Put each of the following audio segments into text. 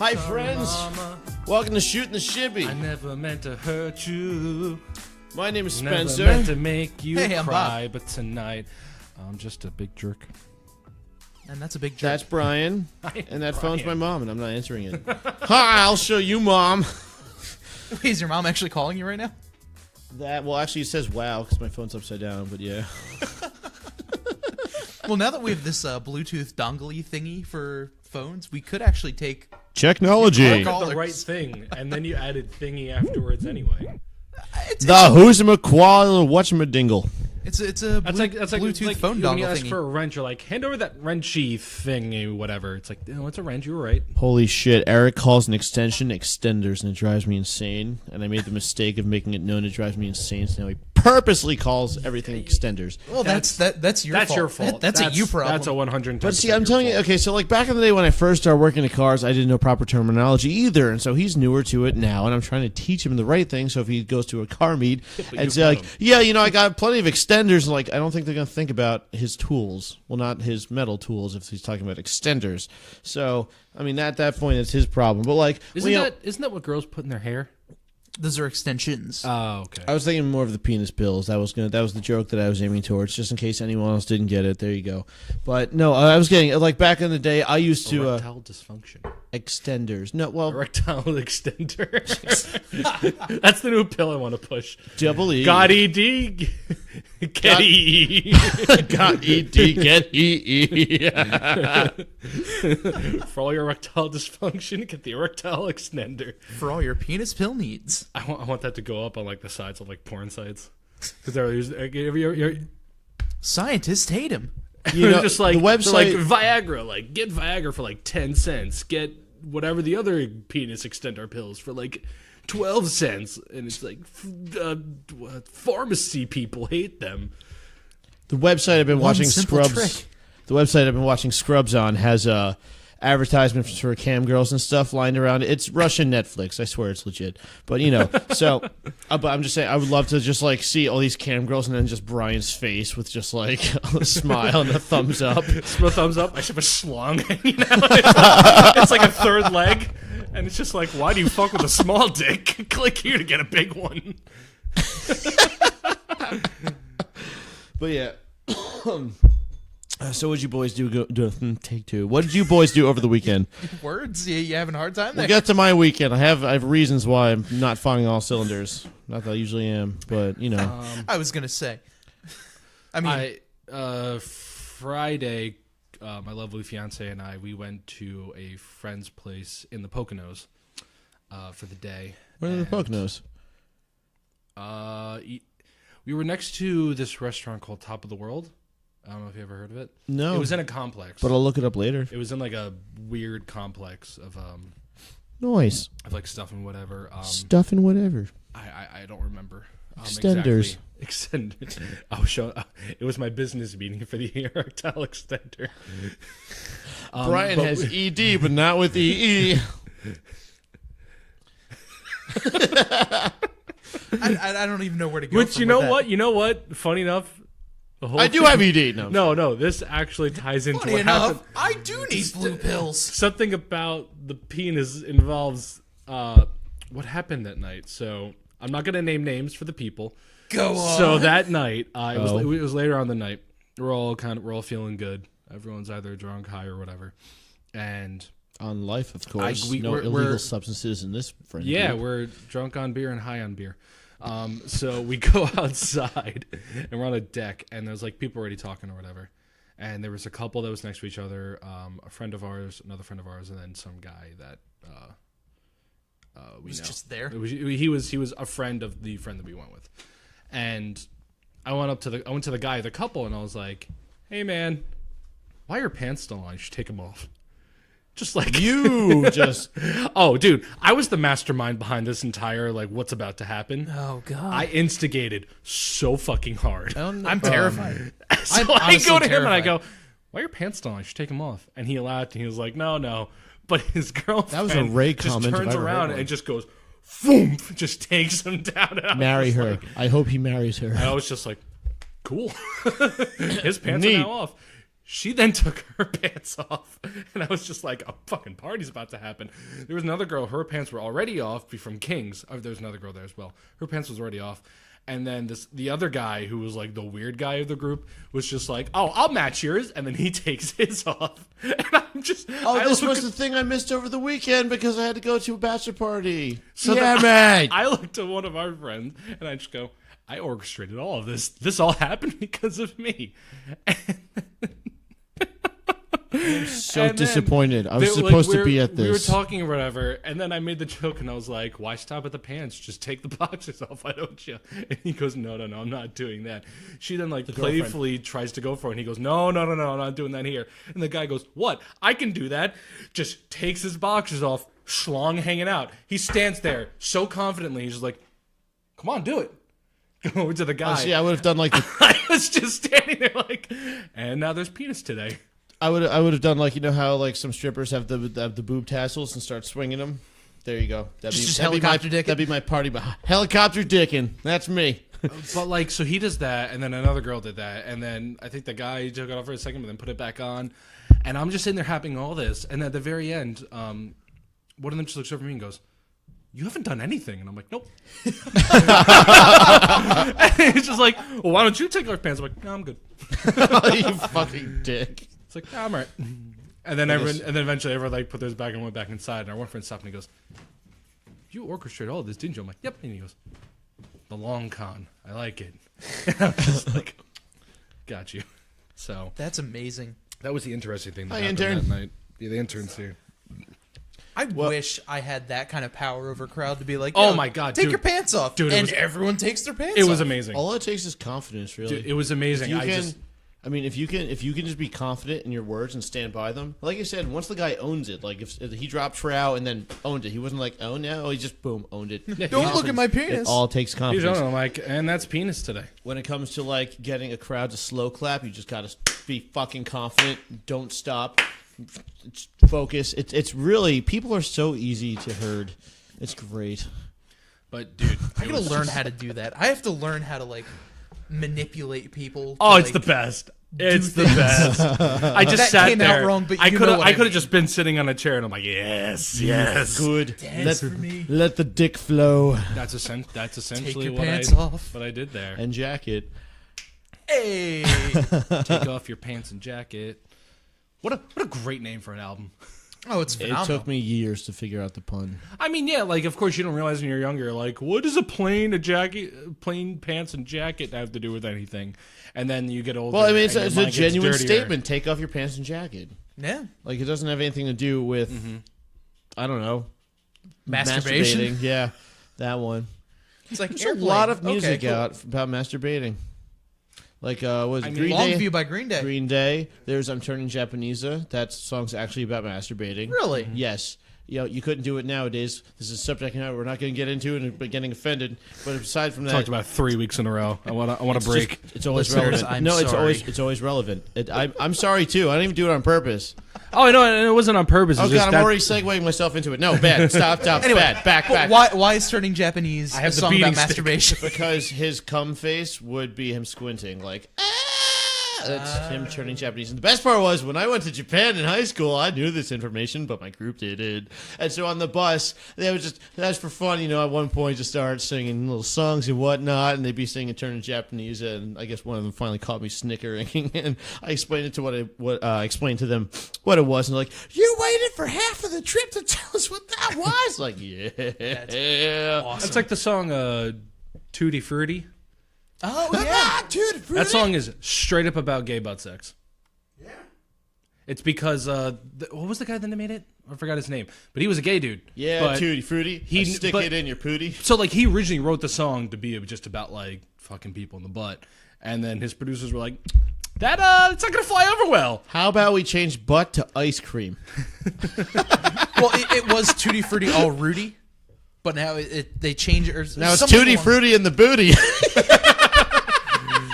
Hi, friends. Welcome to Shootin' the Shibby. I never meant to hurt you. My name is Never Spencer. meant to make you Hey, I'm cry, but tonight I'm just a big jerk. And that's a big joke. That's Brian. Hi, And that Brian. phone's my mom, and I'm not answering it. Hi, I'll show you, Mom. Wait, is your mom actually calling you right now? Well, actually, it says wow because my phone's upside down, but yeah. Well, now that we have this Bluetooth dongle thingy for phones, we could actually take... Technology. You got the right thing, and then you added thingy afterwards anyway. The who's a McQuall whatchamadingle. It's a That's like Bluetooth phone when you dongle ask thingy. for a wrench, you're like, hand over that wrenchy thingy, whatever. It's like, oh, it's a wrench. You were right. Holy shit, Eric calls an extension extenders, and it drives me insane. And I made the mistake of making it known it drives me insane, so now he purposely calls everything extenders. Well, that's your fault. That's your fault. That's a you problem. That's a 110%. But see, I'm telling you, okay, so like back in the day when I first started working in cars, I didn't know proper terminology either, and so he's newer to it now, and I'm trying to teach him the right thing, so if he goes to a car meet and say like, yeah, you know, I got plenty of extenders, and like, I don't think they're going to think about his tools. Well, not his metal tools if he's talking about extenders. So, I mean, at that point, it's his problem. But like, Isn't that what girls put in their hair? Those are extensions. Oh, okay. I was thinking more of the penis pills. That was the joke that I was aiming towards, just in case anyone else didn't get it. There you go. But no, I was getting like back in the day. I used to Erectile dysfunction. extenders. No, well, Erectile extender. That's the new pill I want to push. double E. Got ED. Get EE. Got ED. Get EE. For all your erectile dysfunction, get the erectile extender. For all your penis pill needs. I want that to go up on like the sides of like porn sites. Because they're Scientists hate him. You know, just like the website. like Viagra, like get Viagra for like 10 cents, get whatever the other penis extender pills for like 12 cents, and it's like pharmacy people hate them. The website I've been watching simple Scrubs. trick. The website I've been watching Scrubs on has advertisements for cam girls and stuff lined around. It's Russian Netflix. I swear it's legit. But you know, so but I'm just saying I would love to just like see all these cam girls and then just Brian's face with just like a smile and a thumbs up. Small thumbs up. I should have a schlong hanging out. It's like a third leg, and it's just like, why do you fuck with a small dick? Click here to get a big one. But yeah. So what'd you boys do? Take two. What did you boys do over the weekend? Words? You having a hard time there? We'll get to my weekend. I have reasons why I'm not firing all cylinders. Not that I usually am, but you know. I was going to say. I mean... Friday, my lovely fiance and I, we went to a friend's place in the Poconos for the day. Where are the Poconos? We were next to this restaurant called Top of the World. I don't know if you ever heard of it. No. It was in a complex. But I'll look it up later. It was in like a weird complex of Noise. like stuff and whatever. Stuff and whatever. I don't remember. Extenders. Exactly. I was showing. It was my business meeting for the erectile extender. Brian has ED, but not with EE. I don't even know where to go. Which, you know what? You know what? Funny enough, the whole I do have ED. No. No, this actually ties into Funny what enough, happened. I do need blue pills. Something about the penis involves what happened that night. So I'm not going to name names for the people. Go on. So that night, it was later on the night. We're all feeling good. Everyone's either drunk, high, or whatever. And On life, of course. No we're- illegal substances in this friend yeah, group. we're drunk on beer and high on beer. So we go outside and we're on a deck, and there's like people already talking or whatever. And there was a couple that was next to each other, a friend of ours, another friend of ours, and then some guy that we was know. just there. He was a friend of the friend that we went with. And I went to the guy, the couple, and I was like, "Hey man, why are your pants still on? You should take them off." Just like You just... oh, dude, I was the mastermind behind this entire like what's about to happen. Oh God. I instigated so fucking hard. I'm terrified. So I'm I honestly go to him and I terrified. go, "Why are your pants still on? You should take them off." And he laughed and he was like, "No." But his girlfriend That was a Ray just comment if turns I ever heard around one. and just goes, "Boom!" Just takes him down. And I was Marry just her. like- I hope he marries her. I was just like, "Cool." His pants Neat. are now off. She then took her pants off, and I was just like, a fucking party's about to happen. There was another girl, her pants were already off from King's. Oh, there was another girl there as well. Her pants was already off. And then the other guy, who was like the weird guy of the group, was just like, oh, I'll match yours. And then he takes his off. And I'm just... this was the thing I missed over the weekend because I had to go to a bachelor party. So man. I looked at one of our friends, and I just go, I orchestrated all of this. This all happened because of me. I'm so disappointed. I was supposed to be at this. We were talking or whatever, and then I made the joke, and I was like, why stop at the pants? Just take the boxers off, why don't you? And he goes, no, I'm not doing that. She then playfully tries to go for it, and he goes, no, I'm not doing that here. And the guy goes, what? I can do that. Just takes his boxers off, schlong hanging out. He stands there so confidently, he's just like, come on, do it. Go over to the guy. I would have done like I was just standing there like, and now there's penis today. I would have done like, you know how like some strippers have the boob tassels and start swinging them. There you go. That'd be my party. Helicopter dicking. That's me. But like, so he does that, and then another girl did that, and then I think the guy took it off for a second, but then put it back on, and I'm just sitting there happening all this, and at the very end, one of them just looks over at me and goes, you haven't done anything. And I'm like, nope. And he's just like, well, why don't you take off your pants? I'm like, no, I'm good. You fucking dick. It's like, no, I'm all right. And then eventually everyone like put theirs back and went back inside. And our one friend stopped and he goes, you orchestrated all of this, didn't you? I'm like, yep. And he goes, the long con. I like it. And I'm just like, got you. So that's amazing. That was the interesting thing that happened that night. Yeah, the intern's here. I wish I had that kind of power over a crowd to be like, oh my God, take your pants off. Dude, everyone takes their pants off. It was amazing. All it takes is confidence, really. Dude, it was amazing. If you can just be confident in your words and stand by them. Like I said, once the guy owns it, like if he dropped trow and then owned it, he wasn't like, oh no, he just boom, owned it. Don't look at my penis. It all takes confidence. I'm like, and that's penis today. When it comes to like getting a crowd to slow clap, you just gotta be fucking confident. Don't stop. Focus. It's really, people are so easy to herd. It's great. But dude, I gotta learn how to do that. I have to learn how to like manipulate people. Oh, it's the best. It's the best. I just sat there. Out wrong, but I could have just been sitting on a chair, and I'm like, yes. Good. Dance for me. Let the dick flow. That's essentially Take your pants off. what I did there. And jacket. Hey. Take off your pants and jacket. What a great name for an album. Oh, it's phenomenal. It took me years to figure out the pun. I mean, yeah, like of course you don't realize when you're younger, like what does a plain pants and jacket have to do with anything? And then you get older. Well, I mean, it's a genuine statement. Take off your pants and jacket. Yeah, like it doesn't have anything to do with, I don't know, masturbation. Masturbating. Yeah, that one. It's like there's a lot of music out about masturbating. Like, was it Green Day? Longview by Green Day. Green Day. There's I'm Turning Japanese. That song's actually about masturbating. Really? Yes. You couldn't do it nowadays. This is a subject we're not going to get into and getting offended. But aside from that, talked about 3 weeks in a row. I want a break. It's always relevant. It's always relevant. I'm sorry too. I didn't even do it on purpose. Oh, I know, and it wasn't on purpose. Oh God, I'm already segueing myself into it. No, bad. Stop. Anyway, bad. Back. Why is Turning Japanese I have a song about masturbation? Because his cum face would be him squinting like. That's him turning Japanese. And the best part was when I went to Japan in high school, I knew this information, but my group didn't. And so on the bus, they would that's for fun, at one point just start singing little songs and whatnot, and they'd be singing turning Japanese, and I guess one of them finally caught me snickering, and I explained it to explained to them what it was, and they're like, you waited for half of the trip to tell us what that was? Like, yeah. That's awesome. It's like the song Tutti Frutti. Oh, yeah. That song is straight up about gay butt sex. Yeah. It's because, what was the guy that made it? I forgot his name. But he was a gay dude. Yeah, Tutti Frutti. Stick it in your pootie. So, like, he originally wrote the song to be just about, like, fucking people in the butt. And then his producers were like, it's not going to fly over well. How about we change butt to ice cream? Well, it was Tutti Frutti All Rudy. But now they change it. Now it's Tutti Frutti in the booty.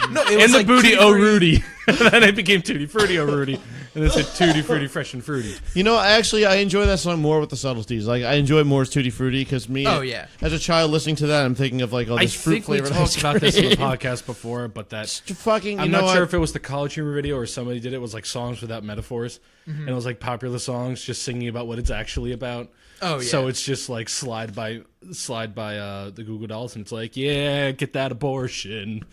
No, it in was the like booty, oh Rudy. Then it became Tutti Frutti, oh Rudy. And it said Tutti Frutti Fresh and Fruity. You know, I enjoy that song more with the subtleties. Like, I enjoy Moore's Tutti Frutti because as a child listening to that, I'm thinking of like all this fruit flavored we talked about this in the podcast before, but I'm not sure if it was the College Humor video or somebody did it. It was like songs without metaphors, and it was like popular songs just singing about what it's actually about. Oh yeah. So it's just like slide by the Google Dolls, and it's like, yeah, get that abortion.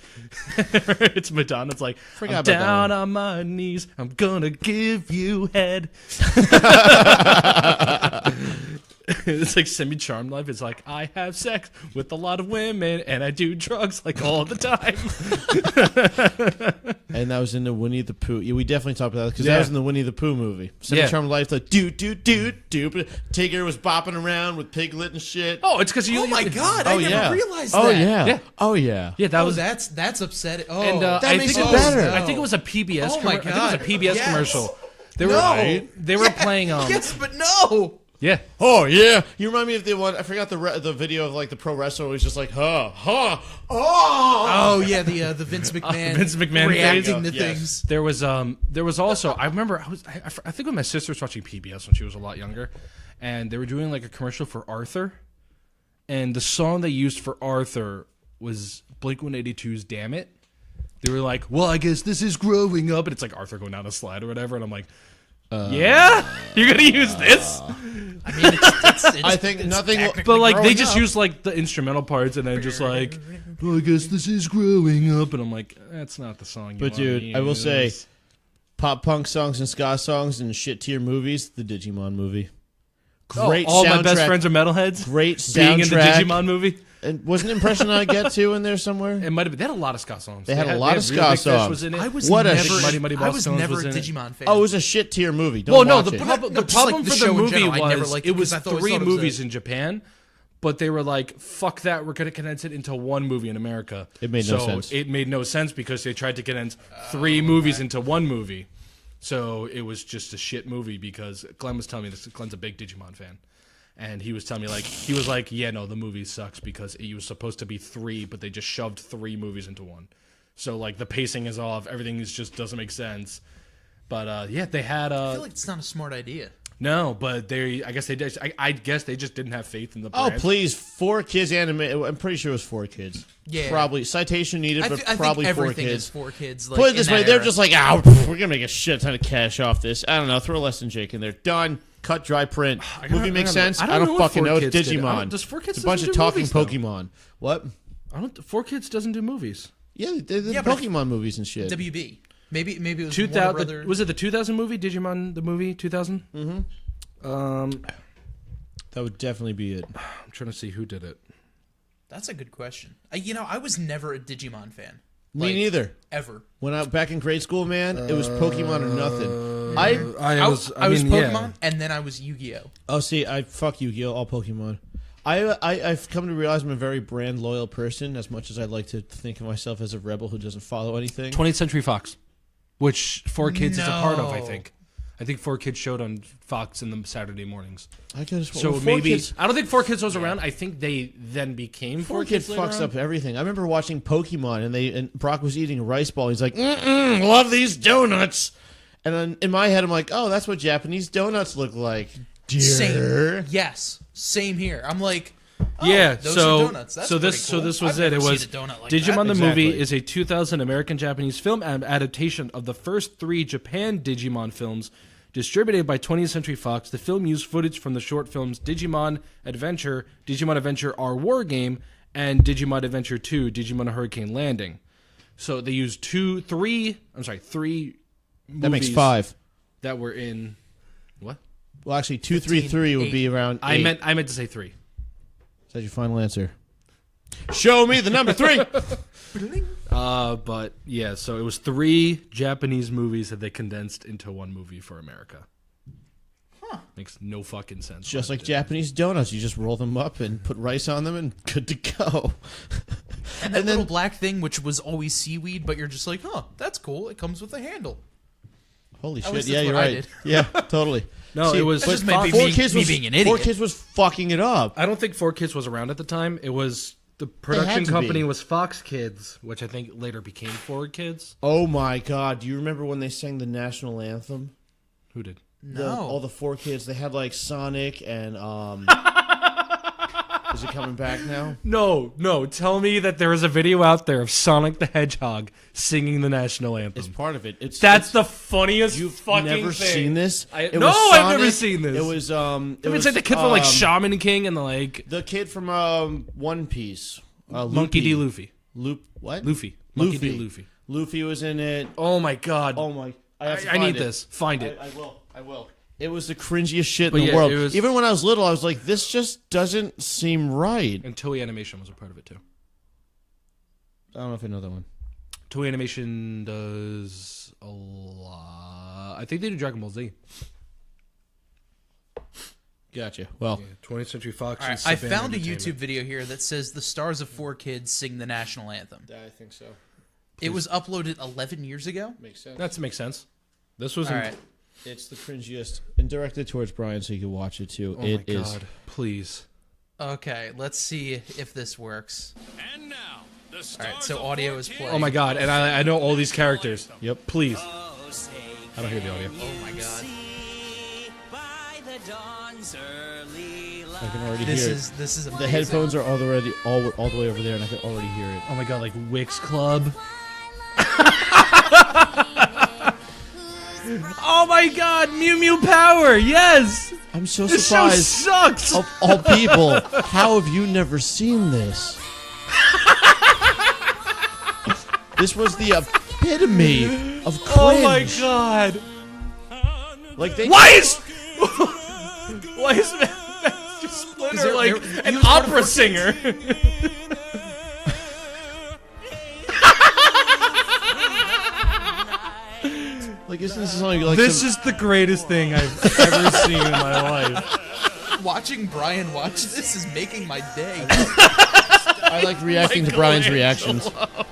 It's Madonna. It's like, I'm down on my knees. I'm gonna give you head. It's like Semi Charmed Life. It's like, I have sex with a lot of women and I do drugs like all the time. And that was in the Winnie the Pooh. Yeah, we definitely talked about that because that was in the Winnie the Pooh movie. Semi Charmed Life, like do. Tigger was bopping around with Piglet and shit. Oh, it's because you. Oh my god! I never realized that. Oh yeah. Oh yeah. Yeah, that's upsetting. Oh, and, that makes it better. I think it was a PBS. Oh my god! I think it was a PBS commercial. They were playing. Yes, but no. Yeah. Oh yeah. You remind me of the one. I forgot the video of like the pro wrestler was just like Oh yeah, the Vince McMahon reacting to things. There was also I remember I think when my sister was watching PBS when she was a lot younger, and they were doing like a commercial for Arthur, and the song they used for Arthur was Blink-182's "Damn It." They were like, well, I guess this is growing up, and it's like Arthur going down a slide or whatever, and I'm like, yeah, you're gonna use this? I mean, it's I think nothing. But like they just use like the instrumental parts, and then just like, well, I guess this is growing up, and I'm like, that's not the song. But dude, I will say, pop punk songs and ska songs and shit tier movies. The Digimon movie, great. All soundtrack, my best friends are metalheads. Great soundtrack. Being in the Digimon movie. And wasn't Impression I Get To in there somewhere? It might have been. They had a lot of ska songs. They had a lot of ska songs. Was in it. I was What a never, Mighty Mighty I Boss was Stones never was a in it. Digimon fan. Oh, it was a shit tier movie. Don't Well, no, watch the it. problem just like for the the show in movie general, I never was liked it it was because I always three thought it was movies a- in Japan, but they were like, fuck that, we're going to condense it into one movie in America. It made no sense. It made no sense because they tried to condense three movies into one movie. So it was just a shit movie because Glenn was telling me this. Glenn's a big Digimon fan. And he was telling me, like, yeah, no, the movie sucks because it was supposed to be three, but they just shoved three movies into one. So, like, the pacing is off. Everything just doesn't make sense. But, yeah, they had... I feel like it's not a smart idea. No, but I guess they did. I guess they just didn't have faith in the brand. Oh, please. 4 kids anime. I'm pretty sure it was 4 kids. Yeah. Probably. Citation needed, but probably think 4 everything kids. is 4 kids. Like, Put it this in way. that They're era. just like, we're going to make a shit ton of cash off this. I don't know. Throw Less Than Jake in there. Done. Cut, dry print. Movie makes sense. I don't fucking know. It's Digimon. Does 4 Kids It's a bunch of talking Pokemon. What? 4 Kids doesn't do movies. Yeah, they did Pokemon movies and shit. WB. Maybe it was 2000. Warner Brother. Was it the 2000 movie? Digimon the movie 2000. Mm-hmm. That would definitely be it. I'm trying to see who did it. That's a good question. I was never a Digimon fan. Me neither. Ever. When I back in grade school, man, it was Pokemon or nothing. I was Pokemon, and then I was Yu-Gi-Oh. Oh, see, I fuck Yu-Gi-Oh, all Pokemon. I've come to realize I'm a very brand loyal person, as much as I'd like to think of myself as a rebel who doesn't follow anything. 20th Century Fox, which 4 Kids is a part of, I No. think. I think 4 Kids showed on Fox in the Saturday mornings. I could have So maybe I don't think 4 Kids was around. I think they then became 4 Kids. Fucks up everything. I remember watching Pokemon, and Brock was eating a rice ball. He's like, love these donuts. And then in my head, I'm like, oh, that's what Japanese donuts look like. Dear. Same. Yes. Same here. I'm like, Yeah, those so are donuts. That's this pretty cool. was I've it. never It was seen a donut like Digimon that. the movie Exactly. is a 2000 American Japanese film adaptation of the first 3 Japan Digimon films distributed by 20th Century Fox. The film used footage from the short films Digimon Adventure, Digimon Adventure Our War Game, and Digimon Adventure 2, Digimon Hurricane Landing. So they used 3 movies That makes 5. that were in what? Well, actually, 2, 3, 3 would be around 8. I meant to say 3. Is that your final answer? Show me the number 3. But yeah, so it was 3 Japanese movies that they condensed into one movie for America. Huh. Makes no fucking sense. Just like Japanese donuts. You just roll them up and put rice on them and good to go. And that little black thing, which was always seaweed, but you're just like, that's cool. It comes with a handle. Holy At shit. least Yeah, that's you're what I right. did. Yeah, totally. No, it was That just but might be Fox- me- 4 Kids me was, being an idiot. 4 Kids was fucking it up. I don't think 4 Kids was around at the time. It was the production to company be. was Fox Kids, which I think later became 4 Kids. Oh my god. Do you remember when they sang the national anthem? Who did? All the 4 kids. They had like Sonic and Is it coming back now? No. Tell me that there is a video out there of Sonic the Hedgehog singing the national anthem. It's part of it. That's the funniest You've fucking never thing. seen this? I've never seen this. It was It's like the kid from like Shaman King and the kid from One Piece. Monkey D. Luffy. What? Luffy. Monkey D. Luffy. Luffy was in it. Oh my god. Oh my! I need this. Find it. I will. It was the cringiest shit But in the yeah, world. it was- Even when I was little, I was like, "This just doesn't seem right." And Toei Animation was a part of it too. I don't know if I know that one. Toei Animation does a lot. I think they do Dragon Ball Z. Gotcha. Well, 20th Century Fox. All right, and I Savannah found a Entertainment. YouTube video here that says the stars of 4 kids sing the national anthem. I think so. It was uploaded 11 years ago. Makes sense. That makes sense. This was All right. It's the cringiest, and directed towards Brian, so you can watch it too. Oh my god! Please. Okay, let's see if this works. And now, the All right, so audio is playing. Oh my god! And I know all these characters. Yep. Please. I don't hear the audio. Oh my god. I can already This hear is amazing. The headphones are all the way over there, and I can already hear it. Oh my god! Like Wix Club. Oh my god! Mew Mew Power! Yes! I'm so This show surprised. sucks! Of all people, how have you never seen this? This was the epitome of cringe. Oh my god! Like they Why is Master Splinter like an opera singer? like isn't this something like This is the greatest thing I've ever seen in my life. Watching Brian watch this is making my day. I like reacting to Brian's reactions. Fucking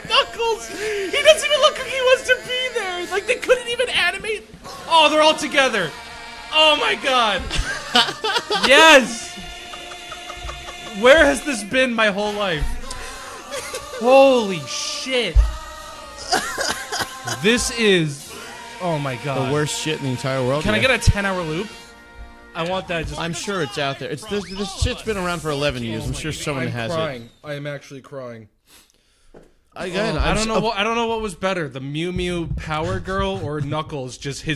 Knuckles! He doesn't even look like he wants to be there. Like they couldn't even animate. Oh, they're all together. Oh my god. Yes. Where has this been my whole life? Holy shit. This is. Oh my god. The worst shit in the entire world. Can I get a 10-hour loop? I want that. Just. I'm sure it's out there. It's this shit's been around for 11 years. I'm sure someone has it. I am actually crying. Again, I don't know. I don't know what was better, the Mew Mew Power Girl or Knuckles. Just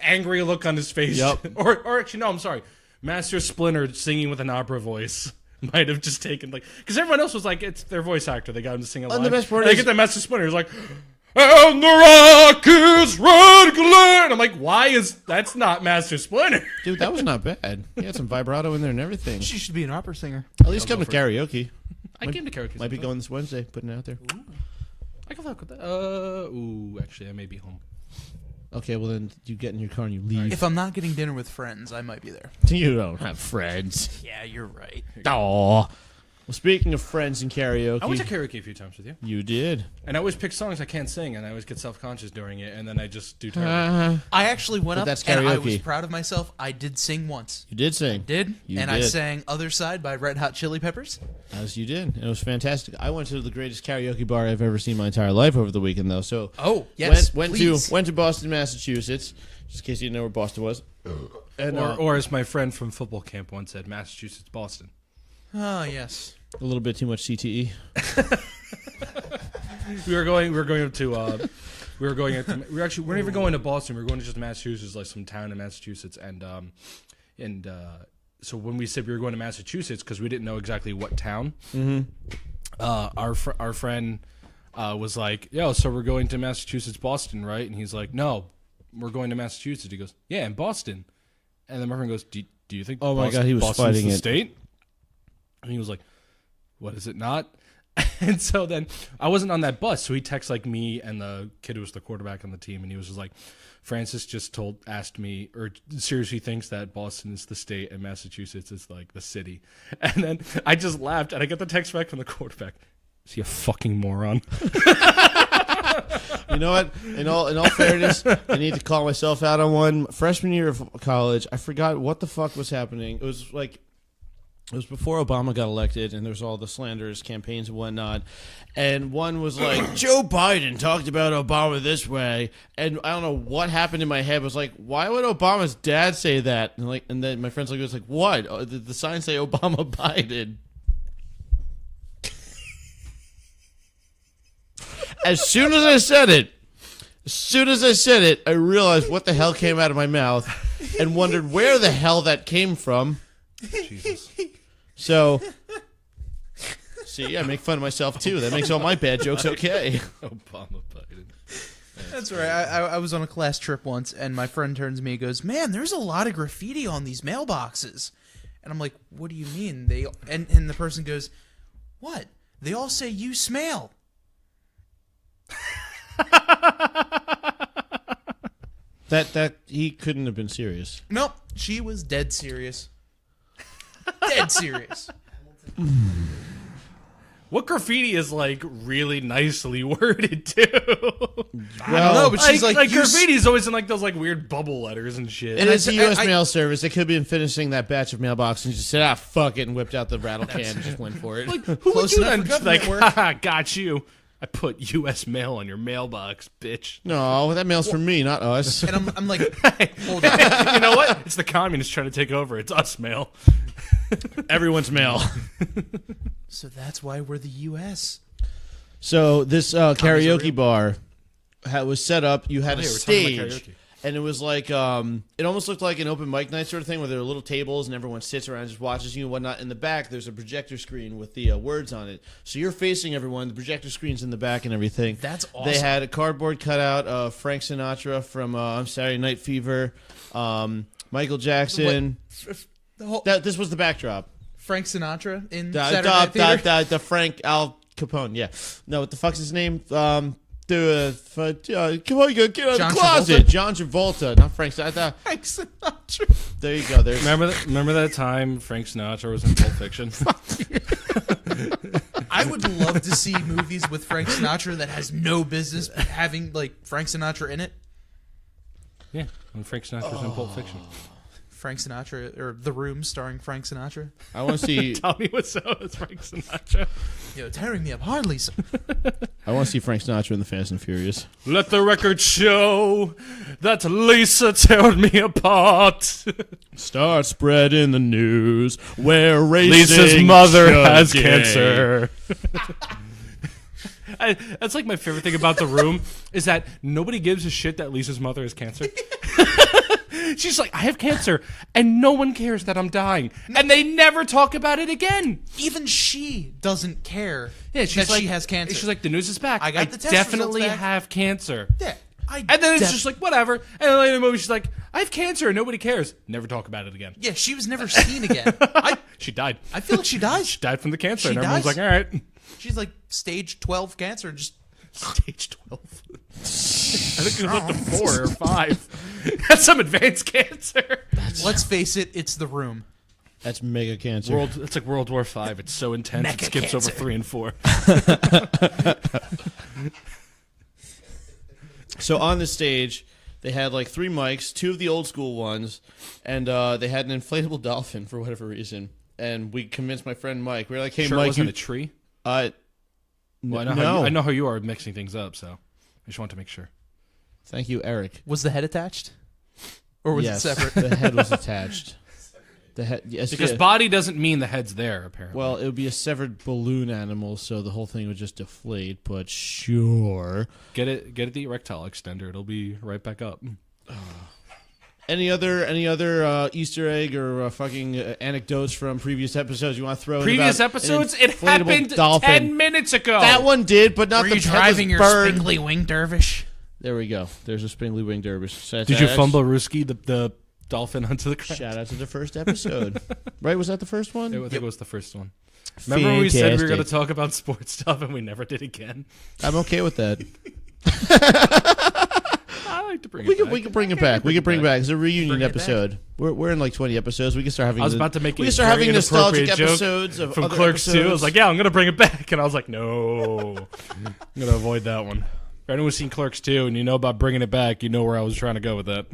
angry look on his face. Yep. or actually, no. I'm sorry. Master Splinter singing with an opera voice might have just taken because everyone else was like, it's their voice actor. They got him to sing a line. And the best part and is they get that Master Splinter. He's like, and the rock is red glare. I'm like, why is that's not Master Splinter? Dude, that was not bad. He had some vibrato in there and everything. She should be an opera singer. At least come to karaoke. I came to karaoke. Might be going this Wednesday. Putting it out there. I can fuck with that. Actually, I may be home. Okay, well then you get in your car and you leave. If I'm not getting dinner with friends, I might be there. You don't have friends. Yeah, you're right. Aw. Well, speaking of friends and karaoke, I went to karaoke a few times with you. You did. And I always pick songs I can't sing, and I always get self-conscious during it, and then I just do terrible. I actually went up that's and I was karaoke. proud of myself. I did sing once. You did sing. You I did. sang Other Side by Red Hot Chili Peppers. As you did. It was fantastic. I went to the greatest karaoke bar I've ever seen in my entire life over the weekend, though. So Oh, yes, went please. to Boston, Massachusetts, just in case you didn't know where Boston was. And Or as my friend from football camp once said, Massachusetts, Boston. Oh, yes. a little bit too much CTE. We were not even going to Boston. We were going to just Massachusetts, like some town in Massachusetts, and so when we said we were going to Massachusetts because we didn't know exactly what town, our friend was like, "Yo, so we're going to Massachusetts, Boston, right?" And he's like, "No, we're going to Massachusetts." He goes, "Yeah, in Boston." And then my friend goes, "Do you think?" Oh my Boston, God, he was Boston's fighting the it. state? And he was like, "What is it not?" And so then I wasn't on that bus, so he texted like me and the kid who was the quarterback on the team, and he was just like, "Francis just asked me, or seriously thinks that Boston is the state and Massachusetts is like the city." And then I just laughed, and I got the text back from the quarterback. Is he a fucking moron? You know what? In all fairness, I need to call myself out on one. Freshman year of college, I forgot what the fuck was happening. It was like It was before Obama got elected, and there was all the slanderous campaigns and whatnot. And one was like, Joe Biden talked about Obama this way, and I don't know what happened in my head. Was like, why would Obama's dad say that? And then my friends was like, what? Oh, the signs say Obama Biden. As soon as I said it, I realized what the hell came out of my mouth, and wondered where the hell that came from. Jesus. So, see, I make fun of myself too. That makes all my bad jokes okay. Obama Biden. That's right. I was on a class trip once, and my friend turns to me and goes, "Man, there's a lot of graffiti on these mailboxes." And I'm like, "What do you mean?" And the person goes, "What? They all say you smell." That he couldn't have been serious. Nope, she was dead serious. Dead serious. What graffiti is like really nicely worded too? I don't know, but she's like graffiti is always in like those like weird bubble letters and shit. And it's the U.S. Mail Service. They could have been finishing that batch of mailbox and just said, fuck it, and whipped out the rattle can and just went for it. Like, who Close would you enough then? for government Like, work. haha, got you. I put U.S. mail on your mailbox, bitch. No, that mail's for me, not us. And I'm like, hold on. You know what? It's the communists trying to take over. It's us mail. Everyone's mail. So that's why we're the U.S. So this karaoke bar was set up. You had a yeah, we're talking about stage, karaoke. and it was like it almost looked like an open mic night sort of thing, where there are little tables and everyone sits around and just watches you and whatnot. In the back, there's a projector screen with the words on it, so you're facing everyone. The projector screen's in the back and everything. That's awesome. They had a cardboard cutout of Frank Sinatra from Saturday Night Fever, Michael Jackson. The whole, This was the backdrop. Frank Sinatra in Saturday Night Fever? The Frank Al Capone, yeah. No, what the fuck's his name? Come on, get out of the closet. Travolta? John Travolta, not Frank Sinatra. Frank Sinatra. There you go. There's Remember that time Frank Sinatra was in Pulp Fiction? I would love to see movies with Frank Sinatra that has no business having like Frank Sinatra in it. Yeah, when Frank Sinatra was in Pulp Fiction. Frank Sinatra, or The Room starring Frank Sinatra. I want to see. Tommy Wiseau is Frank Sinatra. Yo, tearing me apart, Lisa. I want to see Frank Sinatra in the Fast and Furious. Let the record show that Lisa teared me apart. Start spreading the news. Where racing Lisa's mother has today. cancer. That's like my favorite thing about The Room is that nobody gives a shit that Lisa's mother has cancer. She's like, I have cancer, and no one cares that I'm dying. And they never talk about it again. Even she doesn't care She's that like, she has cancer. She's like, the news is back. I got the test definitely results back. have cancer. Yeah, And then it's just like, whatever. And then later in the movie, she's like, I have cancer, and nobody cares. Never talk about it again. yeah, she was never seen again. She died. I feel like she died. She died from the cancer, She and everyone's dies? like, all right. She's like stage 12 cancer. Just Stage 12. I think it was up to 4 or 5. That's some advanced cancer. let's face it, it's The Room. That's mega cancer. It's like World War V. It's so intense, it Mecha skips cancer. over 3 and 4. So on the stage, they had like 3 mics, 2 of the old school ones, and they had an inflatable dolphin for whatever reason. And we convinced my friend Mike. We were like, "Hey, Sure, it Mike, wasn't a tree. well, I know how you are mixing things up, so I just want to make sure. Thank you, Eric. Was the head attached? Or was Yes, it separate? the head was attached. The head, yes, Because yeah. body doesn't mean the head's there, apparently. Well, it would be a severed balloon animal, so the whole thing would just deflate. But sure. Get it the erectile extender. It'll be right back up. Any other Easter egg or fucking anecdotes from previous episodes you want to throw in? Previous about episodes, an it inflatable happened dolphin? 10 minutes ago. That one did, but not Were the you driving your bird. spindly wing dervish? There we go. There's a spindly wing dervish. Did you fumble Ruski, the dolphin, onto the ground? Shout out to the first episode. Right? Was that the first one? I think it was the first one. Remember when we said we were going to Fantastic. talk about sports stuff and we never did again? I'm okay with that. I like to bring We it can back. we can bring it back. We can bring it back. It's a reunion Bring it episode. We're in like 20 episodes. We can start having. I was about to make we a can start having very nostalgic inappropriate episodes joke of from other Clerks 2. I was episodes. like, yeah, I'm going to bring it back. And I was like, no. I'm going to avoid that one. For anyone who's seen Clerks 2 and you know about bringing it back, you know where I was trying to go with that.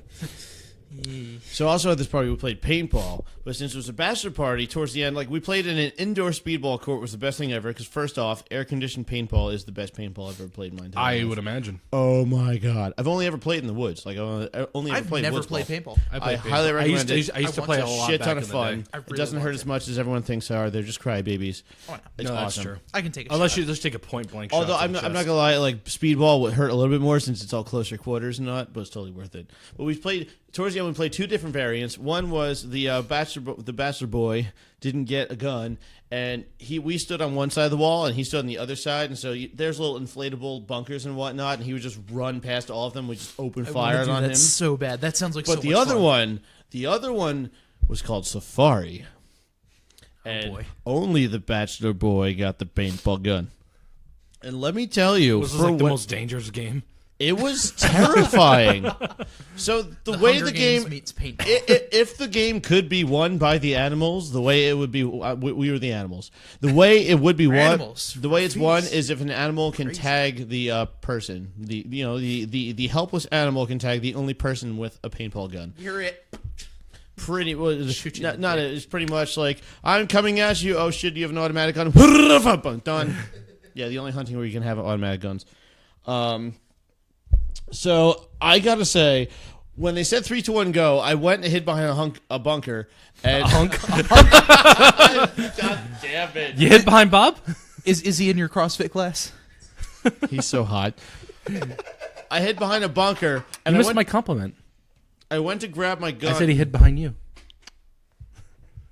So also at this party we played paintball, but since it was a bachelor party, towards the end, like we played in an indoor speedball court, was the best thing ever. Because first off, air conditioned paintball is the best paintball I've ever played in my entire life. I would imagine. Oh my god, I've only ever played in the woods. Like I've never played paintball. I highly recommend it. I used to play a lot shit back ton in of the fun. day. I really It doesn't hurt want as to. much as everyone thinks they are. They're just crybabies. Oh, no. It's No, that's awesome. true. I can take a Unless shot. you just take a point blank. Although shot I'm to the not chest. gonna lie, like speedball would hurt a little bit more since it's all closer quarters and not, but it's totally worth it. But we played towards the end. We played two different variants. One was the bachelor boy didn't get a gun, and we stood on one side of the wall and he stood on the other side, and so there's little inflatable bunkers and whatnot, and he would just run past all of them. We just open I fire wanna do on that him. so bad. That sounds like. But so the much other fun. one was called Safari, and boy. only the bachelor boy got the paintball gun. And let me tell you, Was this for like the what- most dangerous game? it was terrifying. So the way Hunger the Games game, meets paintball. if the game could be won by the animals, the way it would be, we were the animals. The way it would be won, animals. the way it's won Feast. is if an animal can tag the person, the helpless animal can tag the only person with a paintball gun. You're it. Pretty well, Shoot you in the not dick. it's pretty much like I'm coming at you. Oh shit, you have an automatic gun. Done. Yeah, the only hunting where you can have automatic guns. So I gotta say, when they said 3, 2, 1, go, I went and hid behind a bunker. And God damn it! You hid behind Bob? Is he in your CrossFit class? He's so hot. I hid behind a bunker, and You missed my compliment. I went to grab my gun. I said he hid behind you.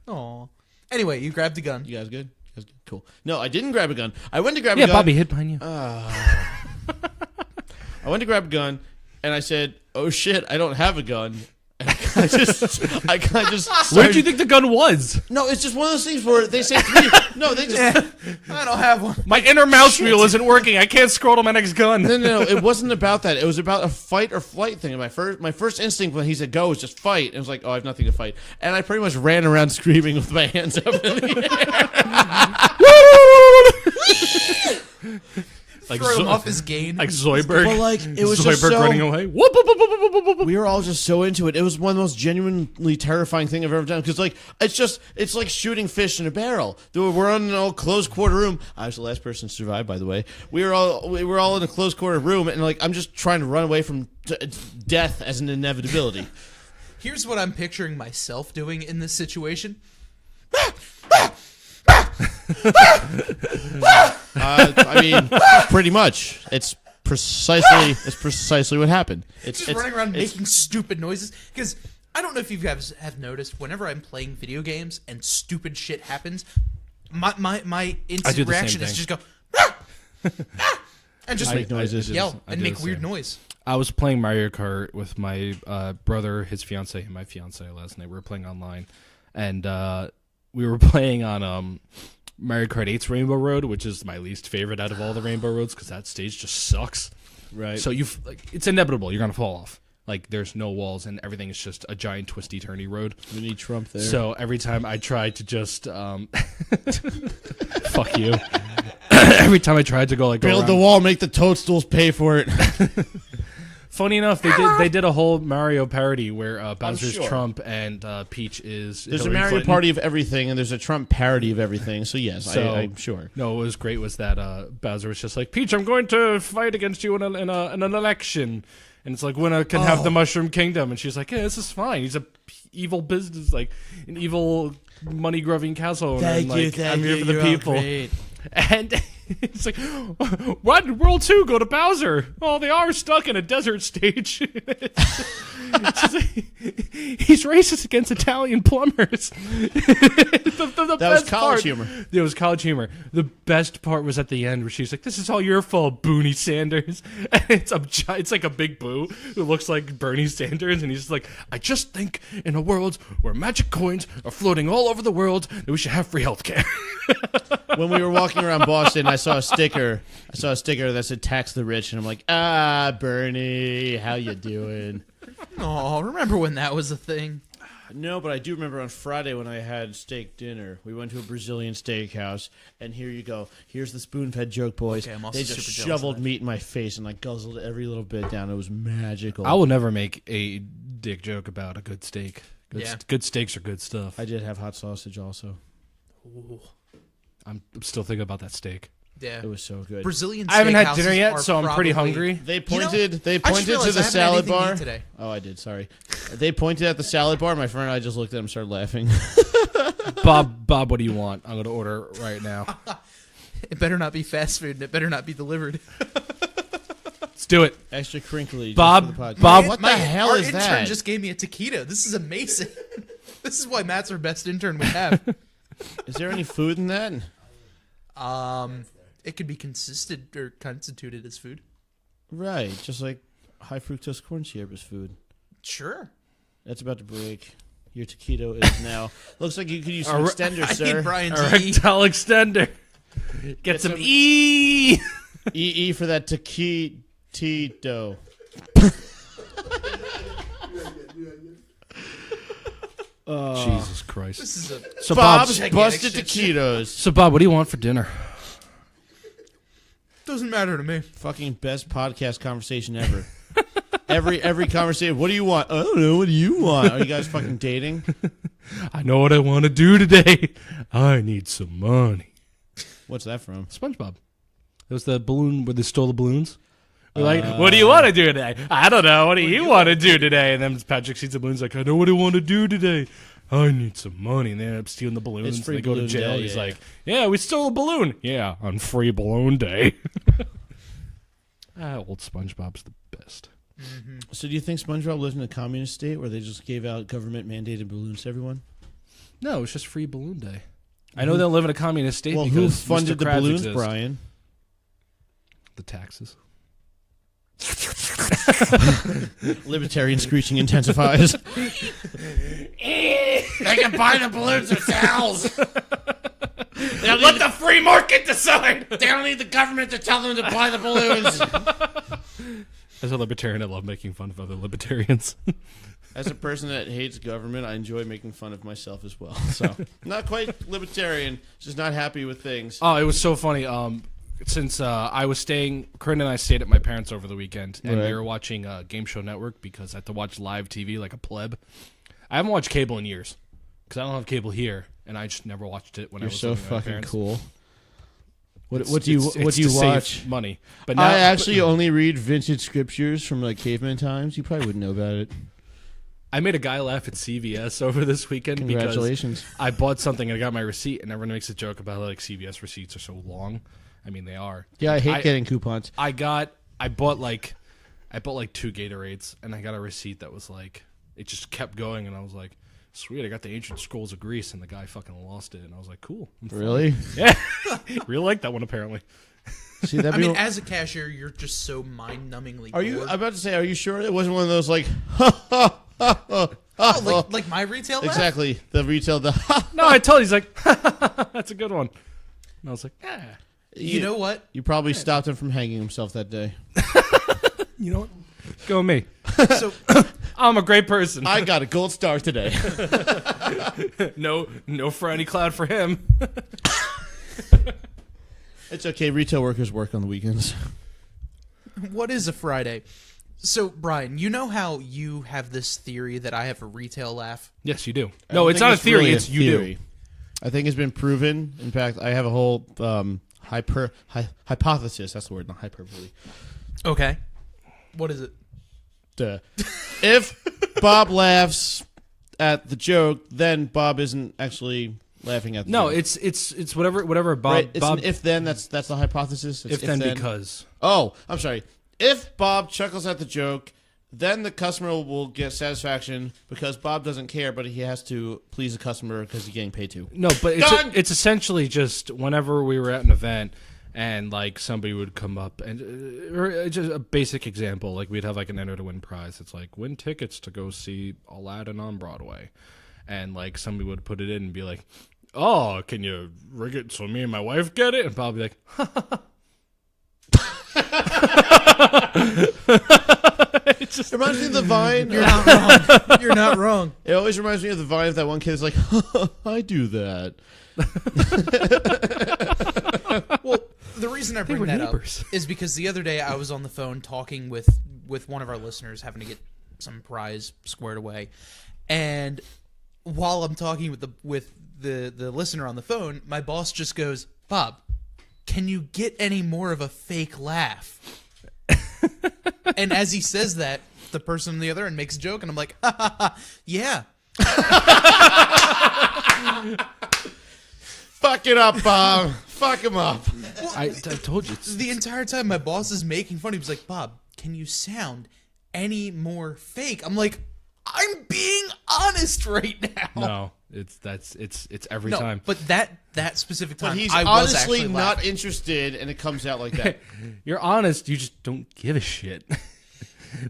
Aw. Anyway, you grabbed the gun. You guys good? You guys good? Cool. No, I didn't grab a gun. I went to grab a Yeah, gun. Bobby hid behind you. I went to grab a gun, and I said, "Oh shit, I don't have a gun." And I kind of just. Where'd you think the gun was? No, it's just one of those things where they say 3. No, they just. I don't have one. My inner mouse wheel isn't working. I can't scroll to my next gun. No. It wasn't about that. It was about a fight or flight thing. And my first instinct when he said go was just fight. And it was like, oh, I have nothing to fight. And I pretty much ran around screaming with my hands up in the air. Like Throw him off his gain. Like Zoidberg. But like it was just Zoidberg so. running away. Whoop, whoop, whoop, whoop, whoop, whoop, whoop. We were all just so into it. It was one of the most genuinely terrifying thing I've ever done. Because like it's like shooting fish in a barrel. We're in an old closed quarter room. I was the last person to survive, by the way. We were all in a closed quarter room, and like I'm just trying to run away from death as an inevitability. Here's what I'm picturing myself doing in this situation. I mean, pretty much. It's precisely what happened. It's Just running around it's- making stupid noises. Because I don't know if you guys have noticed, whenever I'm playing video games and stupid shit happens, my I do instant the reaction same is thing. just go, "Ah! Ah!" and just make noises. yell I and do make the weird same. noise. I was playing Mario Kart with my brother, his fiance, and my fiance last night. We were playing online, and we were playing on Mario Kart 8's Rainbow Road, which is my least favorite out of all the Rainbow Roads because that stage just sucks. right. So it's inevitable. You're gonna fall off. Like there's no walls and everything is just a giant twisty turny road. we need Trump there. So every time I tried to just fuck you. Every time I tried to go like build go the around- wall, make the toadstools pay for it. Funny enough, they did a whole Mario parody where Bowser's sure. Trump and Peach is There's Hillary a Mario Clinton. party of everything, and there's a Trump parody of everything. So yes, So- I'm sure. No, what was great was that Bowser was just like, Peach, I'm going to fight against you in an election. And it's like, winner can have the Mushroom Kingdom. And she's like, yeah, this is fine. He's a evil business, like an evil money-grubbing castle owner. and, like, I'm here for the people. And it's like, why did World 2 go to Bowser? Oh, they are stuck in a desert stage. It's just like, he's racist against Italian plumbers. The That was best college part- humor. It was college humor. The best part was at the end where she's like, this is all your fault, Bernie Sanders. And it's like a big boo who looks like Bernie Sanders. And he's just like, I just think in a world where magic coins are floating all over the world that we should have free healthcare. When we were walking around Boston, I saw a sticker that said "Tax the Rich," and I'm like, Bernie, how you doing? Oh, remember when that was a thing? No, but I do remember on Friday when I had steak dinner. We went to a Brazilian steakhouse, and here you go. Here's the spoon-fed joke, boys. Okay, I'm also they just super jealous of shoveled that. meat in my face, and I guzzled every little bit down. It was magical. I will never make a dick joke about a good steak. Yeah. Good steaks are good stuff. I did have hot sausage also. Ooh. I'm still thinking about that steak. Yeah. It was so good. Brazilian I haven't had dinner steakhouses yet, are so I'm pretty probably- hungry. They pointed. They I just pointed to realized the I haven't had salad anything to bar. eat today. Oh, I did. Sorry. They pointed at the salad bar. My friend and I just looked at him, and started laughing. Bob, what do you want? I'm going to order right now. It better not be fast food, and it better not be delivered. Let's do it. Extra crinkly. Bob, just for the podcast. Bob, what the hell our is intern that? just gave me a taquito. This is amazing. This is why Matt's our best intern we have. Is there any food in that? It could be constituted as food. Right, just like high fructose corn syrup is food. Sure. That's about to break. Your taquito is now. Looks like you could use some extender, I sir. need Brian a to eat. rectal extender. Get some some- E. EE for that taquito. Jesus Christ. This is a So Bob, Bob's gigantic busted shit. taquitos. so Bob, what do you want for dinner? doesn't matter to me. Fucking best podcast conversation ever. every conversation. What do you want? I don't know. What do you want? Are you guys fucking dating? I know what I want to do today. I need some money. What's that from? SpongeBob. It was the balloon where they stole the balloons. We're like, what do you want to do today? I don't know. What do you want to do today? And then Patrick sees the balloons like, I know what I want to do today. I need some money. And they end up stealing the balloons. It's free and they go to balloon jail. day, He's yeah. like, yeah, we stole a balloon. Yeah, on free balloon day. Old SpongeBob's the best. So do you think SpongeBob lives in a communist state where they just gave out government mandated balloons to everyone? No, it's just free balloon day. I know they'll live in a communist state Well, because who Mr. funded the Krabs balloons, exists. Brian? The taxes. Libertarian screeching intensifies. They can buy the balloons themselves. Let the free market decide. They don't need the government to tell them to buy the balloons. As a libertarian, I love making fun of other libertarians. As a person that hates government, I enjoy making fun of myself as well. So, not quite libertarian, just not happy with things. Oh, it was so funny. Since I was staying, Corinne and I stayed at my parents' over the weekend, and Right. we were watching Game Show Network because I had to watch live TV like a pleb. I haven't watched cable in years because I don't have cable here, and I just never watched it when I You're was so living with my fucking parents. cool. What It's do you to save watch? money, but now I actually only read vintage scriptures from like caveman times. You probably wouldn't know about it. I made a guy laugh at CVS over this weekend because Congratulations. I bought something and I got my receipt, and everyone makes a joke about how like CVS receipts are so long. I mean, they are. Yeah, I hate getting coupons. I bought like 2 Gatorades, and I got a receipt that was like, it just kept going, and I was like, sweet, I got the Ancient Scrolls of Greece, and the guy fucking lost it, and I was like, cool. I'm fine. Really? Yeah. Really like that one, apparently. See that? I mean, as a cashier, you're just so mind-numbingly Are you? bored. I'm about to say, are you sure it wasn't one of those like? Oh, like my retail laugh? Exactly. The retail. No, I told you, he's like, that's a good one. And I was like, yeah. You know what? You probably stopped him from hanging himself that day. You know what? Go me. So I'm a great person. I got a gold star today. No frowny cloud for him. It's okay. Retail workers work on the weekends. what is a Friday? So, Brian, you know how you have this theory that I have a retail laugh? Yes, you do. I No, don't it's think not a theory. really It's you theory. I think it's been proven. In fact, I have a whole hypothesis. That's the word, not hyperbole. Okay. What is it? Duh. If Bob laughs at the joke, then Bob isn't actually laughing at the No, joke. it's whatever Bob. Right? It's Bob an if then. That's the hypothesis. It's if then because. Oh, I'm sorry. If Bob chuckles at the joke, then the customer will get satisfaction because Bob doesn't care, but he has to please the customer because he's getting paid to. No, but Done! it's essentially just whenever we were at an event and like somebody would come up and or just a basic example, like we'd have like an enter to win prize. It's like win tickets to go see Aladdin on Broadway, and like somebody would put it in and be like, "Oh, can you rig it so me and my wife get it?" And Bob would be like, It reminds me of the Vine. You're not wrong. You're not wrong. It always reminds me of the Vine of that one kid is like, I do that. Well, the reason I bring were that neighbors. up is because the other day I was on the phone talking with one of our listeners having to get some prize squared away. And while I'm talking with the listener on the phone, my boss just goes, "Bob, can you get any more of a fake laugh?" And as he says that, the person on the other end makes a joke, and I'm like, "Ha ha ha, yeah." Fuck it up, Bob. Fuck him up. Well, I told you. the entire time my boss is making fun. He was like, "Bob, can you sound any more fake?" I'm like, "I'm being honest right now." No, it's every time. But that specific time, But he's I was honestly actually not laughing. interested, and it comes out like that. You're honest. You just don't give a shit.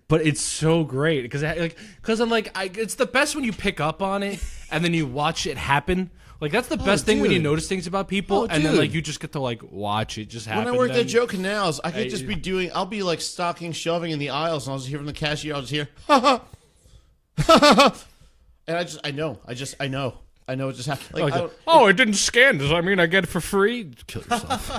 But it's so great because I'm like, it's the best when you pick up on it and then you watch it happen. Like that's the best thing when you dude. notice things about people, and then dude. like you just get to like watch it just happen. When I worked then. at Joe Canals, I could just be doing. I'll be like stocking, shoving in the aisles, and I'll just hear from the cashier. I'll just hear, ha ha, ha ha, and I know it just happened. Like, I don't, oh, it didn't scan. Does that mean I get it for free? Kill yourself.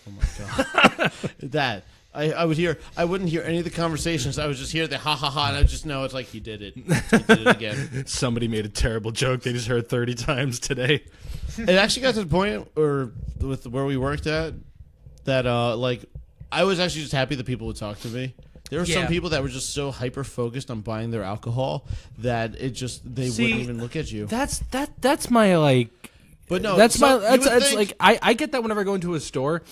oh my god, that. I wouldn't hear any of the conversations. I would just hear the ha ha ha, and I just know it's like he did it. He did it again. Somebody made a terrible joke they just heard 30 times today. It actually got to the point, or with where we worked at, that like I was actually just happy that people would talk to me. There were some people that were just so hyper focused on buying their alcohol that they wouldn't even look at you. That's my like. But no, that's so my. That's think, like I get that whenever I go into a store.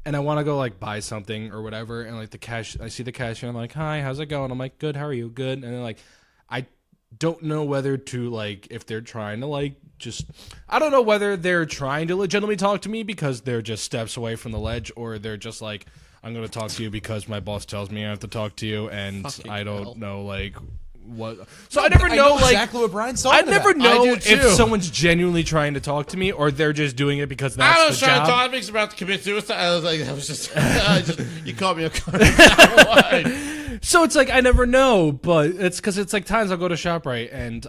And I want to go like buy something or whatever, and like I see the cashier, I'm like, "Hi, how's it going?" I'm like, "Good, how are you?" "Good." And then like, I don't know whether to like if they're trying to like I don't know whether they're trying to legitimately talk to me because they're just steps away from the ledge, or they're just like, "I'm going to talk to you because my boss tells me I have to talk to you," and I don't know like what. So I never know like exactly what Brian's talking I never about. know I do if too. someone genuinely trying to talk to me or they're just doing it because that's I was the trying job. to talk to me. He's about to commit suicide. I was like, that was just you caught me. Why? So it's like I never know, but it's because it's like times I'll go to ShopRite and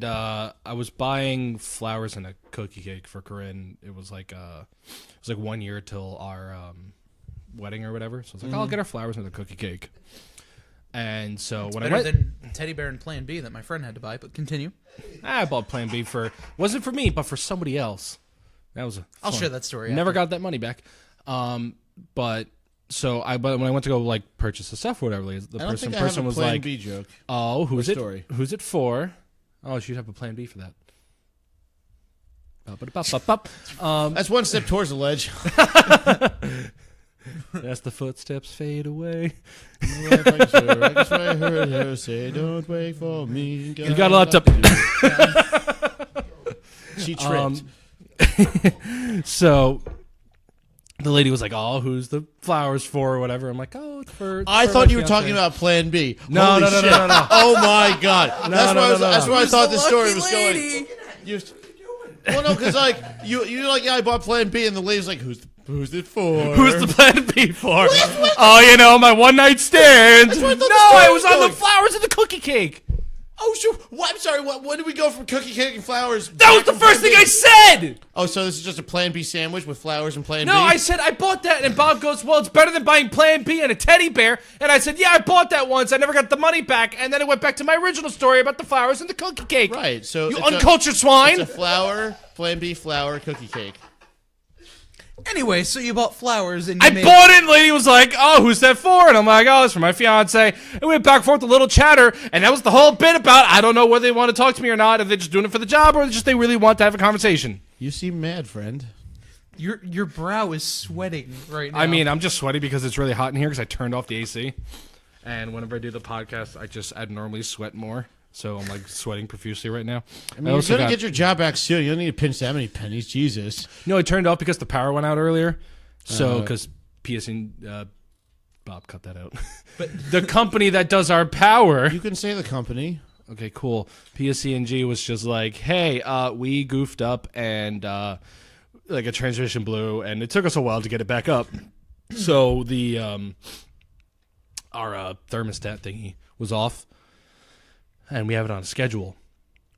I was buying flowers and a cookie cake for Corinne. It was like 1 year till our wedding or whatever. So I was like, I'll get her flowers and a cookie cake. And so when I Better went, than Teddy Bear and Plan B that my friend had to buy. But continue. I bought Plan B wasn't for me, but for somebody else. That was I'll share that story. Never after. got that money back. But when I went to go like purchase the stuff or whatever, the I don't think I person have a was Plan like, B joke. "Oh, who's it? Story. Who's it for?" Oh, she'd have a Plan B for that. That's one step towards the ledge. As the footsteps fade away. I guess I heard her say, "Don't wait for me." You got a lot to. She tripped. So the lady was like, "Oh, who's the flowers for?" or whatever. I'm like, "Oh, it's for." I for thought my you were fiance." talking about Plan B. No, Holy no, shit. no. Oh my god. That's why I thought Who's the story was lucky going. lady? Well, no, because like you're like, yeah, I bought Plan B, and the lady's like, who's it for? Who's the Plan B for? Oh, my one night stand. No, where I thought the I story was was on the going. flowers and the cookie cake. Oh, sure. What? I'm sorry. When did we go from cookie cake and flowers? That was the first thing I said. Oh, so this is just a Plan B sandwich with flowers and Plan B? No, I said I bought that, and Bob goes, "Well, it's better than buying Plan B and a teddy bear." And I said, "Yeah, I bought that once. I never got the money back." And then it went back to my original story about the flowers and the cookie cake. Right. So You it's uncultured swine. It's a flower, Plan B flower cookie cake. Anyway, so you bought flowers and you I made bought it, and the lady was like, "Oh, who's that for?" And I'm like, "Oh, it's for my fiance." And we went back and forth a little chatter, and that was the whole bit about I don't know whether they want to talk to me or not, if they're just doing it for the job or just they really want to have a conversation. You seem mad, friend. your brow is sweating right now. I mean, I'm just sweaty because it's really hot in here because I turned off the AC. And whenever I do the podcast, I'd normally sweat more. So I'm like sweating profusely right now. I mean, you're going to get your job back soon. You don't need to pinch that many pennies. Jesus. No, I turned off because the power went out earlier. So, because PSN, Bob, cut that out. But the company that does our power. You can say the company. Okay, cool. PSC&G was just like, "Hey, we goofed up and like a transmission blew, and it took us a while to get it back up. So the our thermostat thingy was off, and we have it on a schedule.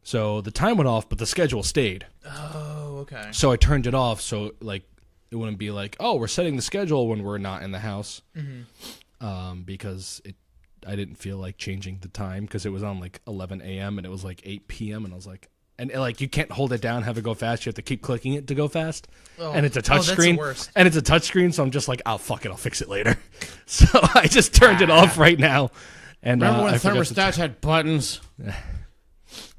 So the time went off, but the schedule stayed. Oh, okay. So I turned it off, so like it wouldn't be like, oh, we're setting the schedule when we're not in the house, because didn't feel like changing the time because it was on like 11 a.m. and it was like 8 p.m. and I was like, and like you can't hold it down, have it go fast. You have to keep clicking it to go fast. And it's a touch screen. And it's a touch screen, so I'm just like, oh fuck it, I'll fix it later. So I just turned it off right now. And remember when thermostats had buttons?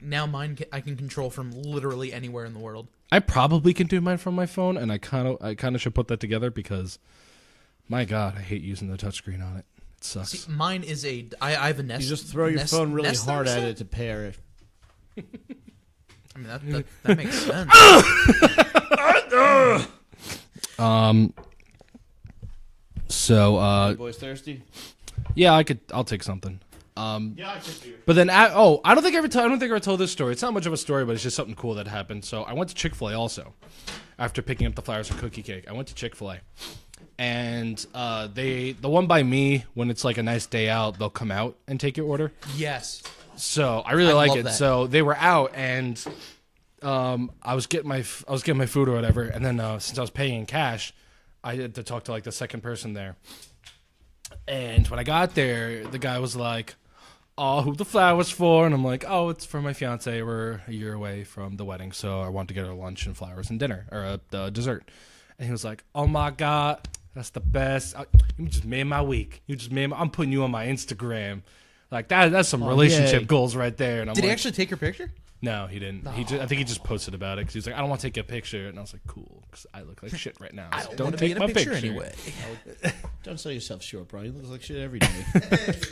Now mine I can control from literally anywhere in the world. I probably can do mine from my phone, and I kind of should put that together because, my God, I hate using the touchscreen on it. It sucks. See, mine is I have a Nest. You just throw your phone really hard at it to pair it. I mean that makes sense. So boys thirsty? Yeah, I'll take something. Yeah, I could beer. But then I don't think I ever told this story. It's not much of a story, but it's just something cool that happened. So I went to Chick-fil-A also after picking up the flowers and cookie cake. I went to Chick-fil-A. And the one by me, when it's like a nice day out, they'll come out and take your order. Yes. So I really like it. That. So they were out, and I was getting my food or whatever, and then since I was paying in cash, I had to talk to like the second person there. And when I got there, the guy was like, "Oh, who the flowers for?" And I'm like, "Oh, it's for my fiance. We're a year away from the wedding, so I want to get her lunch and flowers and dinner or dessert." And he was like, "Oh my God, that's the best! You just made my week. I'm putting you on my Instagram." Like that's some relationship goals right there. And I'm Did he actually take your picture? No, he didn't. I think he just posted about it because he was like, "I don't want to take a picture," and I was like, "Cool," because I look like shit right now. So I don't take my picture anyway. Don't sell yourself short, bro. You look like shit every day. It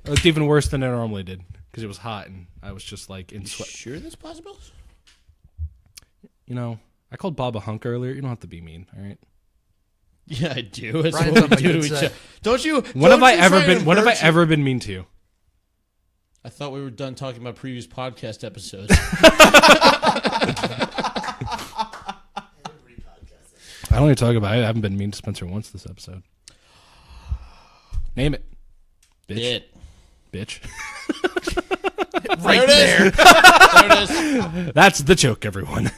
looked even worse than I normally did because it was hot and I was just like in sweat. Sure, that's possible. You know, I called Bob a hunk earlier. You don't have to be mean, all right? Yeah, I do. That's Brian's what on we my do good to each side. other. Don't you? When have I When ever been mean to you? I thought we were done talking about previous podcast episodes. I don't even talk about it. I haven't been mean to Spencer once this episode. Name it. Bitch. Bitch. Right there. There it is. That's the joke, everyone.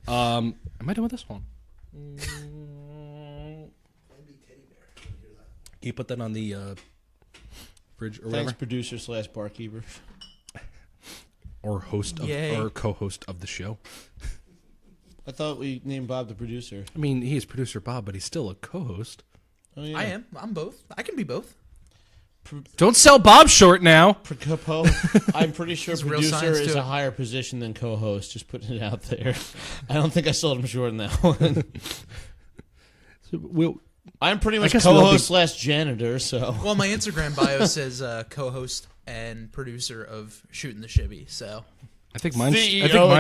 Am I done with this one? Can you put that on the fridge or whatever? Thanks, producer / barkeeper. Or host of, or co-host of the show. I thought we named Bob the producer. I mean, he is producer Bob, but he's still a co-host. Oh, yeah. I am. I'm both. I can be both. Don't sell Bob short now. I'm pretty sure producer is a higher position than co-host. Just putting it out there. I don't think I sold him short in that one. I'm pretty much co-host / janitor. So well, my Instagram bio says co-host and producer of Shootin' the Shibby. So I think mine's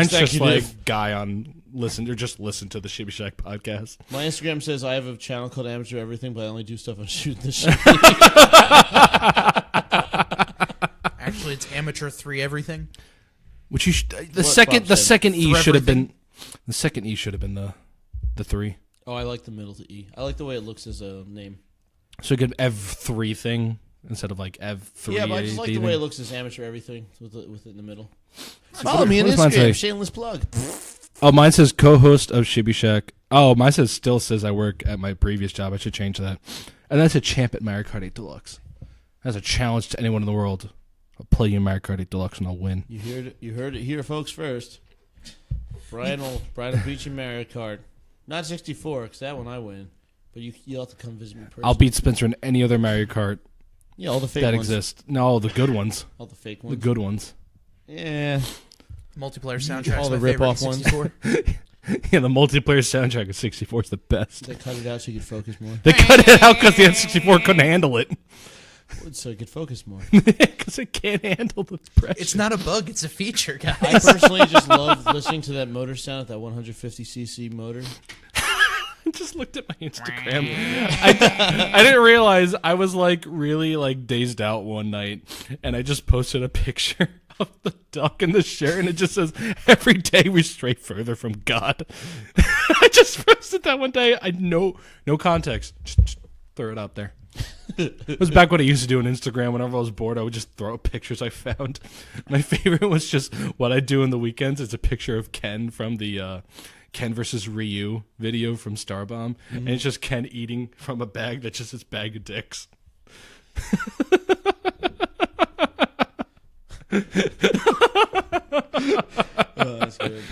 just like guy on listen to the Shibby Shack podcast. My Instagram says I have a channel called Amateur Everything, but I only do stuff on Shootin' the Shibby. Actually, it's Amateur 3 Everything. Which you the second E should have been the 3. Oh, I like the middle to E. I like the way it looks as a name. So you could Ev3 thing instead of like Ev3. Yeah, but I just like the way it looks as Amateur Everything with it in the middle. Follow me on Instagram. Shameless plug. Oh, mine says co-host of Shibby Shack. Oh, mine still says I work at my previous job. I should change that. And that's a champ at Mario Kart 8 Deluxe. That's a challenge to anyone in the world. I'll play you Mario Kart 8 Deluxe and I'll win. You heard it here, folks, first. Brian will beat you Mario Kart. Not 64, because that one I win. But you'll have to come visit me personally. I'll beat Spencer in any other Mario Kart all the fake that ones. exist. No, the good ones. All the fake ones. The good ones. Yeah. Multiplayer soundtrack. All the rip-off ones. Yeah, the multiplayer soundtrack of 64 is the best. They cut it out so you could focus more. They cut it out because the N64 couldn't handle it. So you could focus more. Because it can't handle the pressure. It's not a bug, it's a feature, guys. I personally just love listening to that motor sound at that 150cc motor. I just looked at my Instagram. I didn't realize I was like really like dazed out one night, and I just posted a picture of the duck in the shirt, and it just says, "Every day we stray further from God." I just posted that one day. I no context. Just throw it out there. It was back when I used to do on Instagram. Whenever I was bored, I would just throw up pictures I found. My favorite was just what I do in the weekends. It's a picture of Ken from the Ken versus Ryu video from Starbomb, and it's just Ken eating from a bag that's just his bag of dicks. Oh, that's good.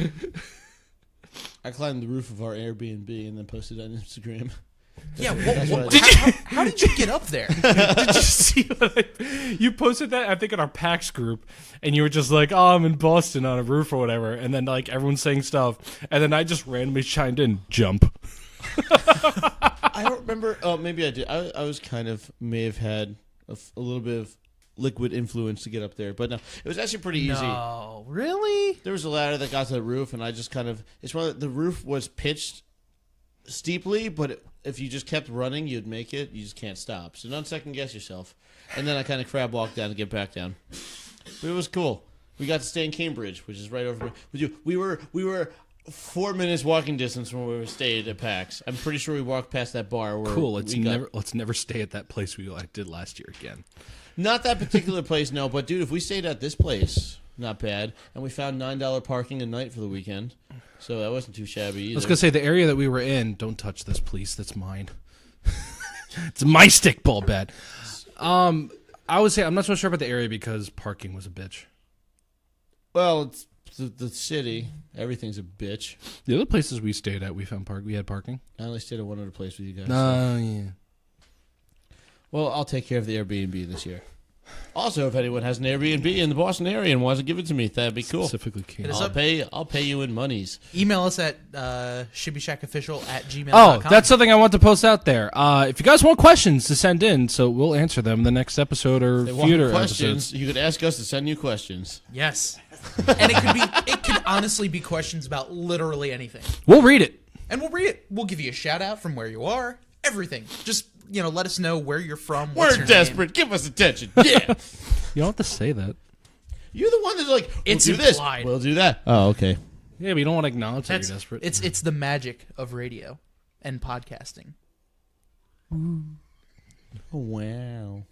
I climbed the roof of our Airbnb and then posted it on Instagram. Yeah, how did you get up there? Did you see what you posted that? I think in our PAX group, and you were just like, "Oh, I'm in Boston on a roof or whatever," and then like everyone's saying stuff, and then I just randomly chimed in, "Jump." I don't remember. Oh, maybe I did. I was may have had a little bit of liquid influence to get up there, but no, it was actually pretty easy. No, really? There was a ladder that got to the roof, and I just the roof was pitched steeply, but if you just kept running, you'd make it. You just can't stop. So don't second guess yourself. And then I kind of crab walked down to get back down. But it was cool. We got to stay in Cambridge, which is right over with you. We were 4 minutes walking distance from where we stayed at PAX. I'm pretty sure we walked past that bar. Where cool. Let's never stay at that place we did last year again. Not that particular place, no. But dude, if we stayed at this place, not bad. And we found $9 parking a night for the weekend, so that wasn't too shabby either. I was gonna say the area that we were in. Don't touch this, please. That's mine. It's my stickball bat. I would say I'm not so sure about the area because parking was a bitch. Well, it's the city. Everything's a bitch. The other places we stayed at, we had parking. I only stayed at one other place with you guys. Yeah. Well, I'll take care of the Airbnb this year. Also, if anyone has an Airbnb in the Boston area and wants to give it to me, that'd be cool. Specifically, King. I'll pay you in monies. Email us at shibbyshackofficial@gmail.com. Oh, that's something I want to post out there. If you guys want questions to send in, so we'll answer them in the next episode or future questions. episodes. You could ask us to send you questions. Yes. And it could honestly be questions about literally anything. We'll read it. And we'll read it. We'll give you a shout out from where you are. Everything. Just, let us know where you're from. What's We're desperate. Give us attention. Yeah. You don't have to say that. You're the one that's like, It's we'll do this. implied. We'll do that. Oh, okay. Yeah, but you don't want to acknowledge that you're desperate. It's the magic of radio and podcasting. Oh, wow.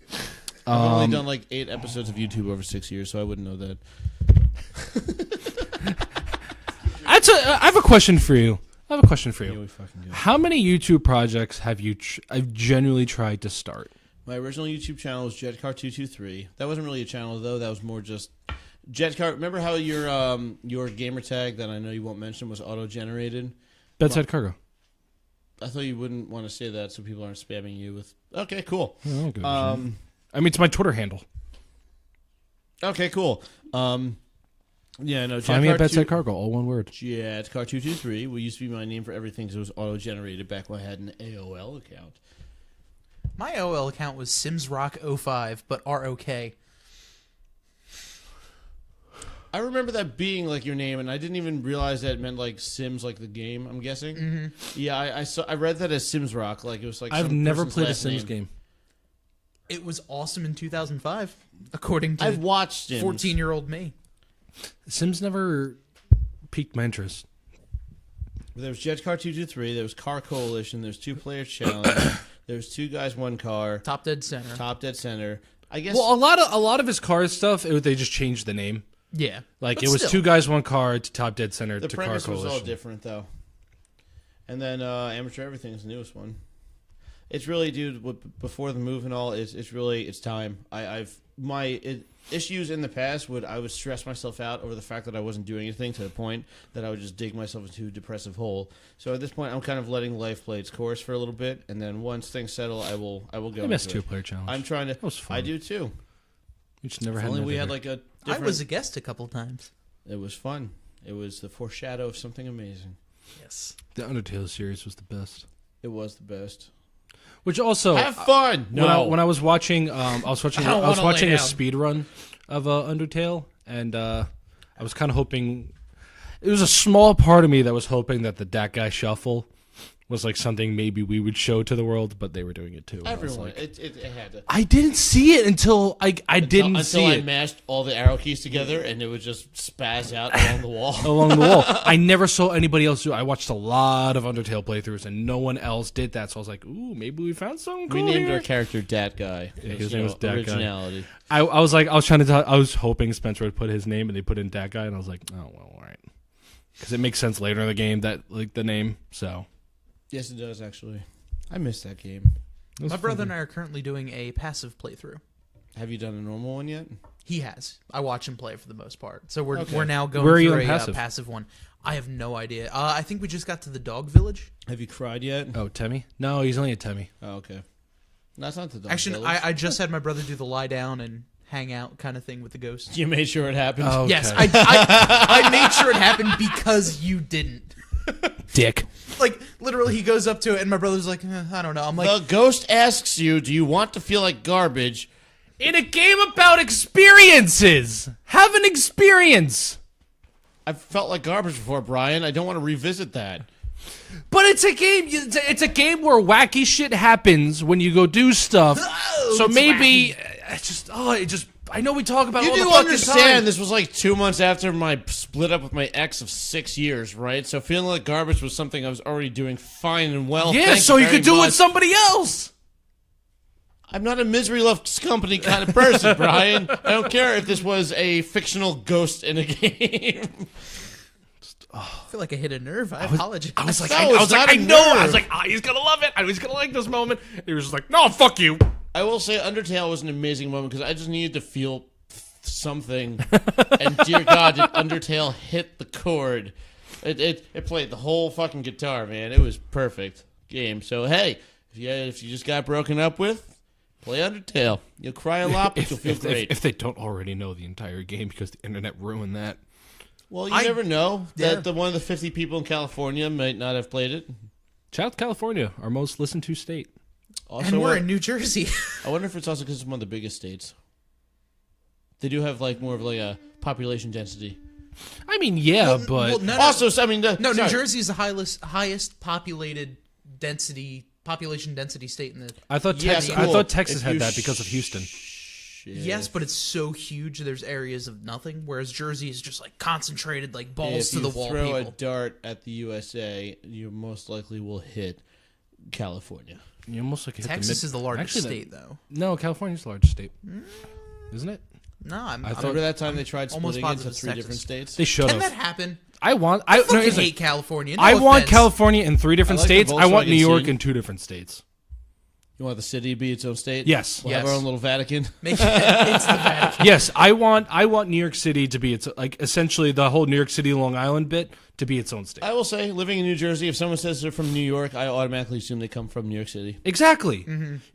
I've only done like 8 episodes of YouTube over 6 years, so I wouldn't know that. I have a question for you. Yeah, we fucking go. How many YouTube projects have you I've genuinely tried to start? My original YouTube channel was JetCar223. That wasn't really a channel, though. That was more just JetCar. Remember how your gamer tag that I know you won't mention was auto-generated? Bedside Cargo. I thought you wouldn't want to say that so people aren't spamming you with... Okay, cool. Oh, good. I mean, it's my Twitter handle. Okay, cool. Yeah, no. Find me at Bedside Cargo, all one word. JetCar223 used to be my name for everything because it was auto-generated back when I had an AOL account. My AOL account was SimsRock05, but ROK. I remember that being like your name, and I didn't even realize that it meant like Sims, like the game. I'm guessing. Mm-hmm. Yeah, I read that as Sims Rock, like it was like. I've never played a Sims game. It was awesome in 2005, according to I've watched 14-year-old me. Sims never piqued my interest. There was JetCar223. There was Car Coalition. There's 2-player challenge. There's 2 guys, 1 car. Top dead center. I guess. Well, a lot of his car stuff, they just changed the name. Yeah, like it was still. 2 guys, 1 car to Top Dead Center the to Car Coalition. The premise was all different though. And then Amateur Everything is the newest one. It's really, dude. Before the move and all, it's time. Issues in the past I would stress myself out over the fact that I wasn't doing anything to the point that I would just dig myself into a depressive hole. So at this point, I'm kind of letting life play its course for a little bit, and then once things settle, I will go. I miss 2-player challenge. I'm trying to. That was fun. I do too. We just never if had. Only we had like a. I was a guest a couple times. It was fun. It was the foreshadow of something amazing. Yes. The Undertale series was the best. It was the best. Which also have fun. When I was watching, I was watching a speed run of Undertale, and I was kind of hoping. It was a small part of me that was hoping that the Dat Guy Shuffle was like something maybe we would show to the world, but they were doing it too. Everyone, like, it had to. I didn't see it until I mashed all the arrow keys together, and it would just spaz out along the wall. I never saw anybody else do it. I watched a lot of Undertale playthroughs, and no one else did that. So I was like, "Ooh, maybe we found something cool." We named here. our character Dat Guy. Yeah, his name was Dat originality. Guy. I was hoping Spencer would put his name, and they put in Dat Guy, and I was like, "Oh well, all right," because it makes sense later in the game that like the name. So. Yes, it does, actually. I miss that game. My brother and I are currently doing a passive playthrough. Have you done a normal one yet? He has. I watch him play for the most part. So we're Okay. we're now going Where are you through in a passive? passive one. I have no idea. I think we just got to the dog village. Have you cried yet? Oh, Temmie? No, he's only a Temmie. Oh, okay. That's not the dog Actually, village. I just had my brother do the lie down and hang out kind of thing with the ghost. You made sure it happened. Oh, Yes, okay. I made sure it happened because you didn't. Dick. Like, literally, he goes up to it, and my brother's like, I don't know. I'm like, The ghost asks you, do you want to feel like garbage? In a game about experiences, have an experience. I've felt like garbage before, Brian. I don't want to revisit that. But it's a game. It's a game where wacky shit happens when you go do stuff. So it's maybe I know we talk about it You all the do fucking understand time. this was like 2 months after my split up with my ex of 6 years, right? So feeling like garbage was something I was already doing fine and well. Yeah, Thank so you very could do it much. with somebody else. I'm not a misery loves company kind of person, Brian. I don't care if this was a fictional ghost in a game. I feel like I hit a nerve. I apologize. I was like, No, I it's was like, not I a know. I nerve. was like, he's gonna love it. He's gonna like this moment. He was just like, no, fuck you. I will say Undertale was an amazing moment because I just needed to feel something. And dear God, did Undertale hit the chord. It played the whole fucking guitar, man. It was perfect game. So, hey, if you just got broken up with, play Undertale. You'll cry a lot, but you'll feel great. If they don't already know the entire game because the internet ruined that. Well, you never know Yeah. that one of the 50 people in California might not have played it. Shout out to California, our most listened to state. Also, And we're in New Jersey. I wonder if it's also because it's one of the biggest states. They do have like more of like a population density. I mean, yeah, but well, no, Also, I mean, No, New sorry. Jersey is the highest populated population density state in the. I thought Yeah, Texas, cool. I thought Texas If had you that because of Houston. Yes, but it's so huge. There's areas of nothing, whereas Jersey is just like concentrated, like balls to the wall. If you throw a People. dart at the USA, you most likely will hit California. You almost like hit Texas the is the largest Actually, state, though. No, California's the largest state, isn't it? No, I'm. Remember that time they tried almost splitting into positive it's 3 different Texas. states? They should Can that have. happen? I want. I no, fucking here's the hate thing. California. No I want offense. California in 3 different I like the states. I want Volkswagen New York scene. in 2 different states. You want the city to be its own state? Yes. We'll have our own little Vatican. Make it's the Vatican. Yes, I want New York City to be its like essentially the whole New York City Long Island bit to be its own state. I will say, living in New Jersey, if someone says they're from New York, I automatically assume they come from New York City. Exactly.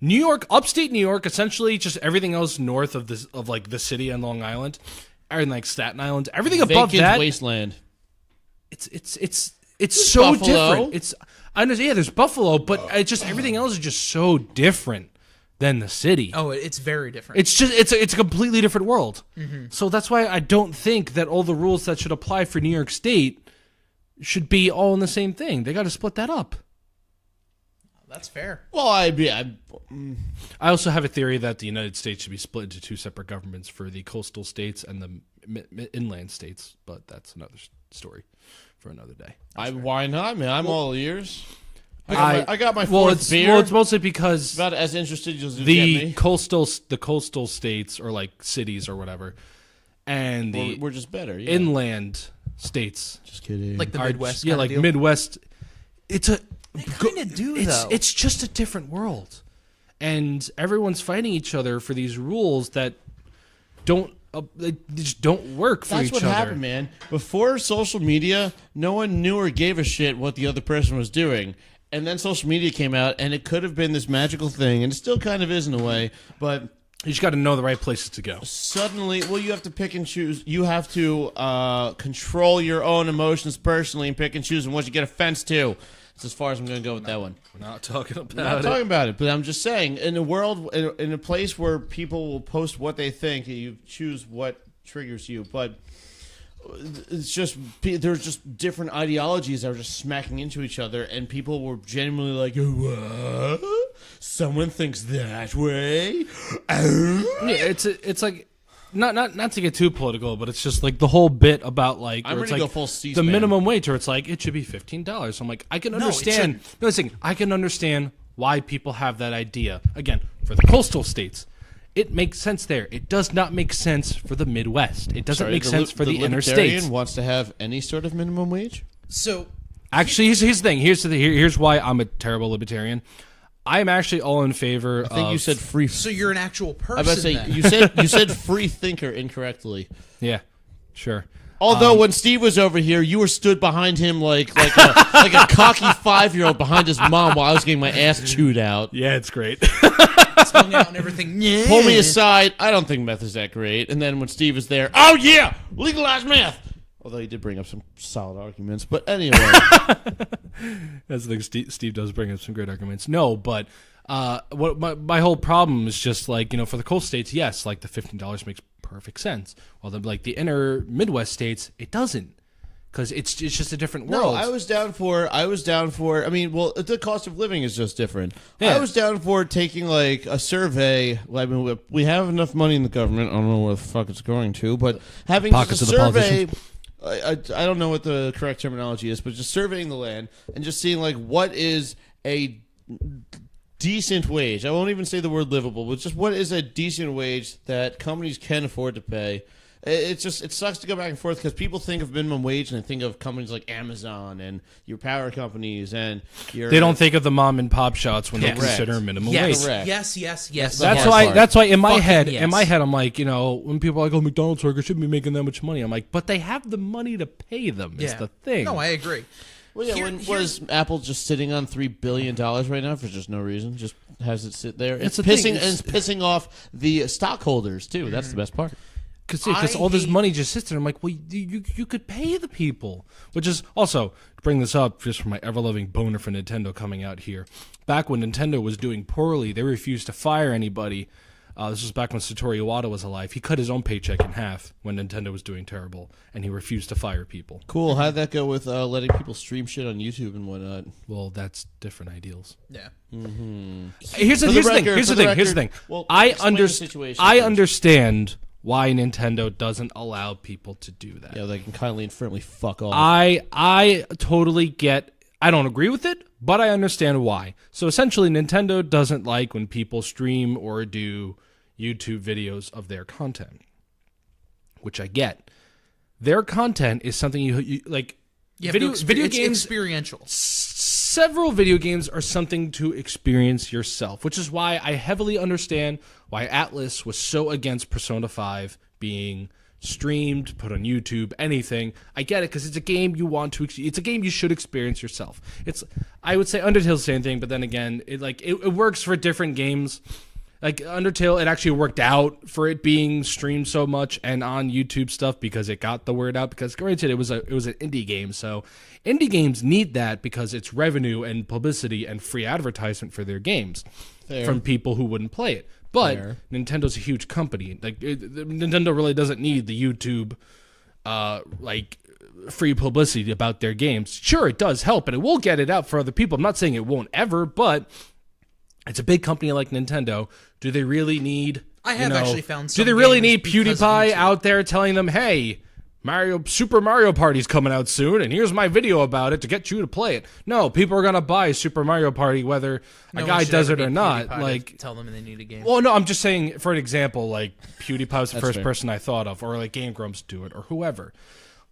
New York, upstate New York, essentially just everything else north of this of like the city and Long Island, and like Staten Island, everything above Vacant that. wasteland. It's so Buffalo. different. It's I know, yeah, there's Buffalo, but it's just everything else is just so different than the city. Oh, it's very different. It's just it's a completely different world. So that's why I don't think that all the rules that should apply for New York State should be all in the same thing. They got to split that up. That's fair. Well, I also have a theory that the United States should be split into 2 separate governments for the coastal states and the inland states, but that's another story for another day. why not, man? I'm all ears. I got my fourth it's, beer. Well, it's mostly because about as interested as you get the me. coastal states or like cities or whatever, and the We're just better. Yeah. inland states, Just kidding. Like the are Midwest. yeah, kinda like deal. Midwest. It's a They kind of do it's though. it's just a different world, and everyone's fighting each other for these rules that they just don't work for That's each what other. happened, man. Before social media, no one knew or gave a shit what the other person was doing. And then social media came out, and it could have been this magical thing, and it still kind of is in a way, but You just got to know the right places to go. suddenly, well, you have to pick and choose. You have to control your own emotions personally and pick and choose and what you get offense to. That's as far as I'm going to go with that one. We're not talking about I'm not talking about it, but I'm just saying, in a world, in a place where people will post what they think, you choose what triggers you. But it's just there's just different ideologies that are just smacking into each other, and people were genuinely like, "What? Someone thinks that way?" Yeah, it's like not to get too political, but it's just like the whole bit about like I'm where it's ready to like go full the C-SPAN. minimum wage, or it's like it should be $15. I'm like I can No, it understand. No, listen, I can understand why people have that idea. Again, for the coastal states, it makes sense there. It does not make sense for the Midwest. It doesn't make sense for the inner libertarian states. wants to have any sort of minimum wage. So Actually, here's the thing. Here's why I'm a terrible libertarian. I'm actually all in favor. I think you said free. So you're an actual person. I was about to say then. you said free thinker incorrectly. Yeah, sure. Although when Steve was over here, you were stood behind him like a cocky 5-year-old behind his mom while I was getting my ass chewed out. Yeah, it's great. Tongue out and everything. Yeah. Pull me aside. I don't think meth is that great. And then when Steve was there, oh yeah, legalize meth. Although he did bring up some solid arguments. But anyway. That's the thing. Steve does bring up some great arguments. No, but what my whole problem is just like, for the coast states, yes, like the $15 makes perfect sense. While the inner Midwest states, it doesn't. Because it's just a different world. No, I was down for. I mean, well, the cost of living is just different. Yeah. I was down for taking like a survey. I mean, we have enough money in the government. I don't know where the fuck it's going to, but having Pockets just a of the survey. politicians. I don't know what the correct terminology is, but just surveying the land and just seeing like what is a decent wage. I won't even say the word livable, but just what is a decent wage that companies can afford to pay. It sucks to go back and forth because people think of minimum wage and they think of companies like Amazon and your power companies and your. They don't think of the mom and pop shops when they Correct. consider minimum Yes, wage. Correct. yes. That's That's why. part. That's why in my Fucking head, yes. I'm like, when people are like, "Oh, McDonald's workers shouldn't be making that much money," I'm like, but they have the money to pay them. Is the thing. No, I agree. Well, yeah, was Apple just sitting on $3 billion right now for just no reason? Just has it sit there. It's the thing, pissing and it's pissing off the stockholders too. That's the best part. Because all this money just sits there. I'm like, well, you could pay the people. Which is also, to bring this up, just for my ever-loving boner for Nintendo coming out here. Back when Nintendo was doing poorly, they refused to fire anybody. This was back when Satoru Iwata was alive. He cut his own paycheck in half when Nintendo was doing terrible, and he refused to fire people. Cool. How'd that go with letting people stream shit on YouTube and whatnot? Well, that's different ideals. Yeah. Here's the thing. Well, I explain the situation I first. understand why Nintendo doesn't allow people to do that. Yeah, they can kindly and firmly fuck off. I totally get. I don't agree with it, but I understand why. So essentially, Nintendo doesn't like when people stream or do YouTube videos of their content, which I get. Their content is something you like. Video games, experiential. several video games are something to experience yourself, which is why I heavily understand why Atlas was so against Persona 5 being streamed, put on YouTube, anything. I get it because it's a game you want to. It's a game you should experience yourself. I would say Undertale's the same thing, but then again, it works for different games. Like Undertale, it actually worked out for it being streamed so much and on YouTube stuff because it got the word out. Because granted, it was an indie game, so indie games need that because it's revenue and publicity and free advertisement for their games from people who wouldn't play it. But Nintendo's a huge company. Nintendo really doesn't need the YouTube free publicity about their games. Sure, it does help, and it will get it out for other people. I'm not saying it won't ever, but it's a big company like Nintendo. Do they really need? I have actually found. Do they really need PewDiePie out there telling them, "Hey, Super Mario Party's coming out soon, and here's my video about it to get you to play it"? No, people are gonna buy Super Mario Party whether a guy does it or not. Like, tell them they need a game. Well, no, I'm just saying for an example. Like PewDiePie was the first person I thought of, or like Game Grumps do it, or whoever.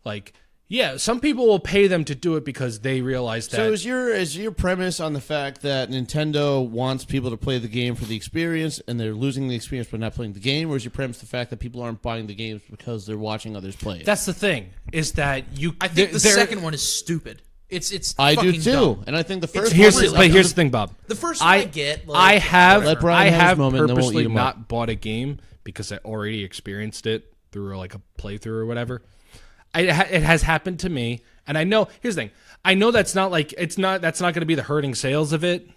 Like. Yeah, some people will pay them to do it because they realize that. So is your premise on the fact that Nintendo wants people to play the game for the experience and they're losing the experience by not playing the game, or is your premise the fact that people aren't buying the games because they're watching others play it? That's the thing. Is that you? I think the second one is stupid. It's I do fucking too, dumb. and I think the first. Here's one is the thing, Bob. The first one I get. Like, I have moment, and then we'll purposely eat 'em not up. bought a game because I already experienced it through like a playthrough or whatever. It has happened to me. And I know, here's the thing. I know that's not going to be the hurting sales of it.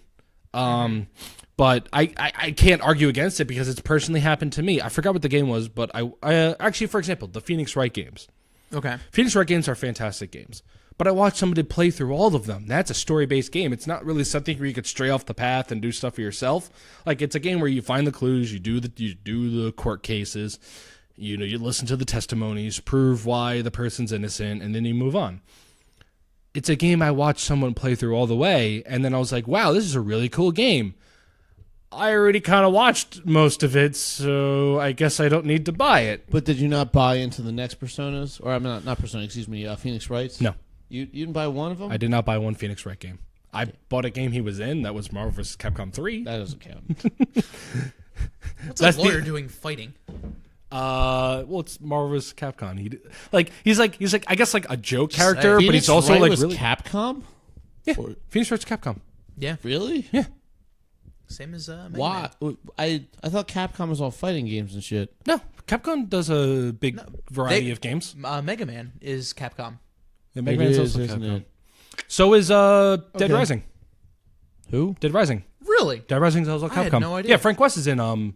But I can't argue against it because it's personally happened to me. I forgot what the game was, but I actually, for example, the Phoenix Wright games. Okay. Phoenix Wright games are fantastic games. But I watched somebody play through all of them. That's a story-based game. It's not really something where you could stray off the path and do stuff for yourself. Like, it's a game where you find the clues, you do the court cases, you listen to the testimonies, prove why the person's innocent, and then you move on. It's a game I watched someone play through all the way, and then I was like, wow, this is a really cool game. I already kind of watched most of it, so I guess I don't need to buy it. But did you not buy into the next Personas? Or, I mean, not Persona, excuse me, Phoenix Wrights? No. You didn't buy one of them? I did not buy one Phoenix Wright game. I bought a game he was in that was Marvel vs. Capcom 3. That doesn't count. What's a lawyer doing fighting? Well, it's Marvel vs. Capcom. He's like I guess like a joke character, but Phoenix he's also Wright like was really Capcom. yeah. Phoenix vs. Capcom. Yeah. Really? Yeah. Same as Mega Why? Man. I thought Capcom was all fighting games and shit. No, Capcom does a big variety of games. Mega Man is Capcom. Yeah, Mega Man's also isn't Capcom. it? So is Dead Okay. Rising. Who? Dead Rising. Really? Dead Rising is also Capcom. I had no idea. Yeah, Frank West is in Marvel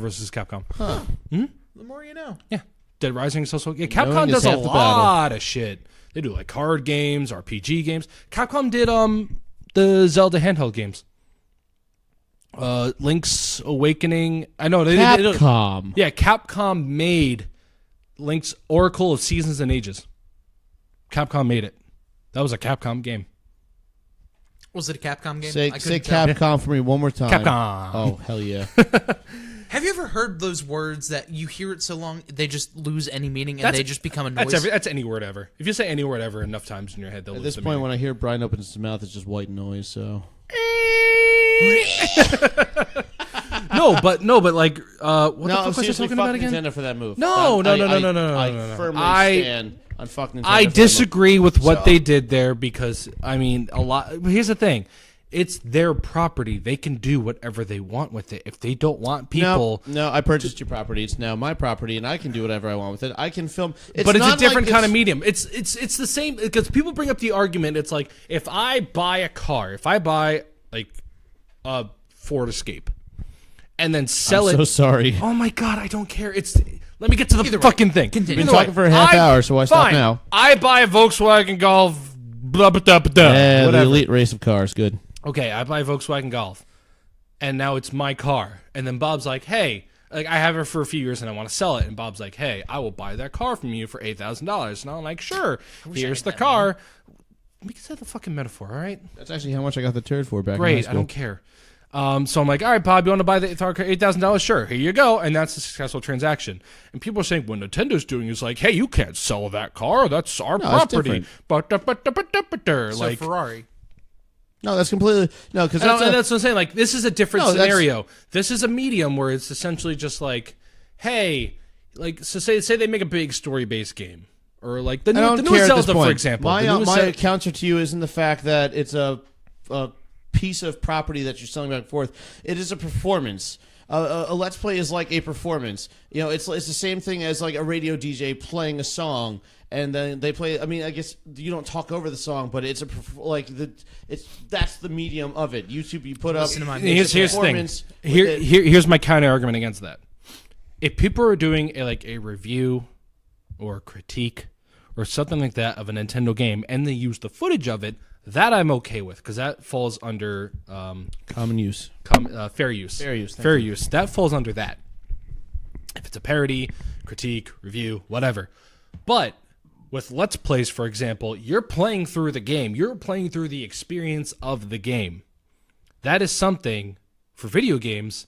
vs. Capcom. Huh. The more you know. Yeah. Dead Rising is also... Yeah, Capcom Knowing is does a half the lot of shit. They do like card games, RPG games. Capcom did the Zelda handheld games. Link's Awakening. I know. Capcom. Yeah, Capcom made Link's Oracle of Seasons and Ages. Capcom made it. That was a Capcom game. Was it a Capcom game? Say I couldn't tell. Capcom for me one more time. Capcom. Oh, hell yeah. Have you ever heard those words that you hear it so long they just lose any meaning and they just become a noise? That's any word ever. If you say any word ever enough times in your head, they'll At lose this the point, meaning. when I hear Brian opens his mouth, it's just white noise, so... No, but like, what the fuck was I seriously, talking fuck about again? Nintendo for that move. No. I firmly stand on fuck Nintendo. I for that disagree with what So- they did there because I mean a lot. Here's the thing. It's their property. They can do whatever they want with it. If they don't want people, No, I purchased your property. It's now my property, and I can do whatever I want with it. I can film. but it's a not different like kind of medium. It's the same because people bring up the argument. It's like if I buy a car, if I buy like a Ford Escape, and then sell I'm it. so sorry. Oh my god, I don't care. Let me get to the fucking thing. Continue. We've been Either talking way, for a half hour, so why stop fine. now? I buy a Volkswagen Golf. Blah blah blah blah. Yeah, the Whatever. elite race of cars. Good. Okay, I buy a Volkswagen Golf, and now it's my car. And then Bob's like, "Hey, like I have it for a few years, and I want to sell it." And Bob's like, "Hey, I will buy that car from you for $8,000." And I'm like, "Sure, here's the car." Because that's a fucking metaphor, all right? That's actually how much I got the turd for back in high Great, school. I don't care. So I'm like, all right, Bob, you want to buy the car $8,000? Sure, here you go. And that's a successful transaction. And people are saying what Nintendo's doing is like, hey, you can't sell that car. That's our No, it's property. So Like, Ferrari. No, that's completely no because that's that's what I'm saying. Like, this is a different No, that's- scenario. This is a medium where it's essentially just like, hey, like, so say they make a big story-based game. Or like the I don't new care at Zelda, this point. for example. My The new my counter to you isn't the fact that it's a piece of property that you're selling back and forth. It is a performance. A let's play is like a performance. You know, it's the same thing as like a radio DJ playing a song, and then they play. I mean, I guess you don't talk over the song, but it's that's the medium of it. YouTube, you put up. Listen to my Here's the thing. performance with Here, it. here's my counter argument against that. If people are doing a review or a critique or something like that of a Nintendo game and they use the footage of it, that I'm okay with because that falls under Common use. fair use. Fair use, thank Fair you. use. That falls under that. If it's a parody, critique, review, whatever. But with Let's Plays, for example, you're playing through the game. You're playing through the experience of the game. That is something for video games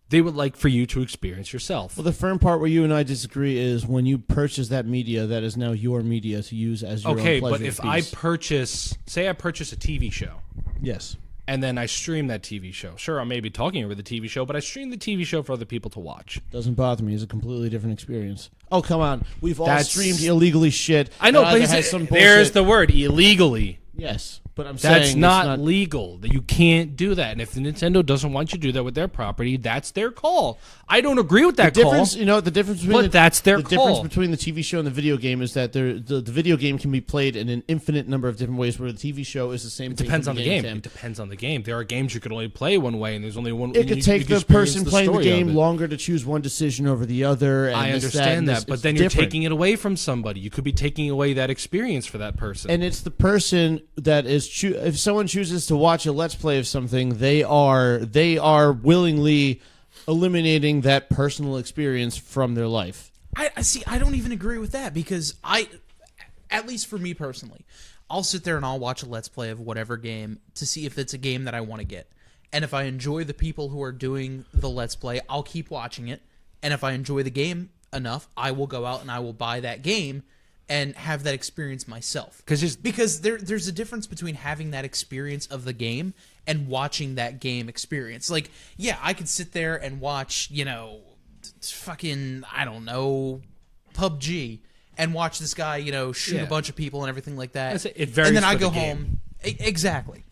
they would like for you to experience yourself. Well, the firm part where you and I disagree is when you purchase that media, that is now your media to use as your Okay, own pleasure but if piece. I purchase a TV show, Yes. and then I stream that TV show. Sure, I may be talking over the TV show, but I stream the TV show for other people to watch. Doesn't bother me. It's a completely different experience. Oh, come on. We've all That's- streamed illegally shit. I know, that but either has some there's bullshit- the word, illegally. Yes, but I'm That's saying not, it's not legal. That you can't do that. And if the Nintendo doesn't want you to do that with their property, that's their call. I don't agree with that the call. difference. You know, the difference between But that's their the difference call. between the TV show and the video game is that the video game can be played in an infinite number of different ways, where the TV show is the same. It depends on the game. It depends on the game. There are games you can only play one way, and there's only one. It could you take can the person experience playing the story of game it. longer to choose one decision over the other. And I this, understand and that, this. but It's then you're different. taking it away from somebody. You could be taking away that experience for that person. And it's the person that is if someone chooses to watch a let's play of something, they are willingly eliminating that personal experience from their life. I see. I don't even agree with that because at least for me personally, I'll sit there and I'll watch a let's play of whatever game to see if it's a game that I want to get. And if I enjoy the people who are doing the let's play, I'll keep watching it. And if I enjoy the game enough, I will go out and I will buy that game and have that experience myself. Because there's a difference between having that experience of the game and watching that game experience. Like, yeah, I could sit there and watch, fucking, I don't know, PUBG, and watch this guy, shoot a bunch of people and everything like that. It varies and then I for go the game. home. Exactly.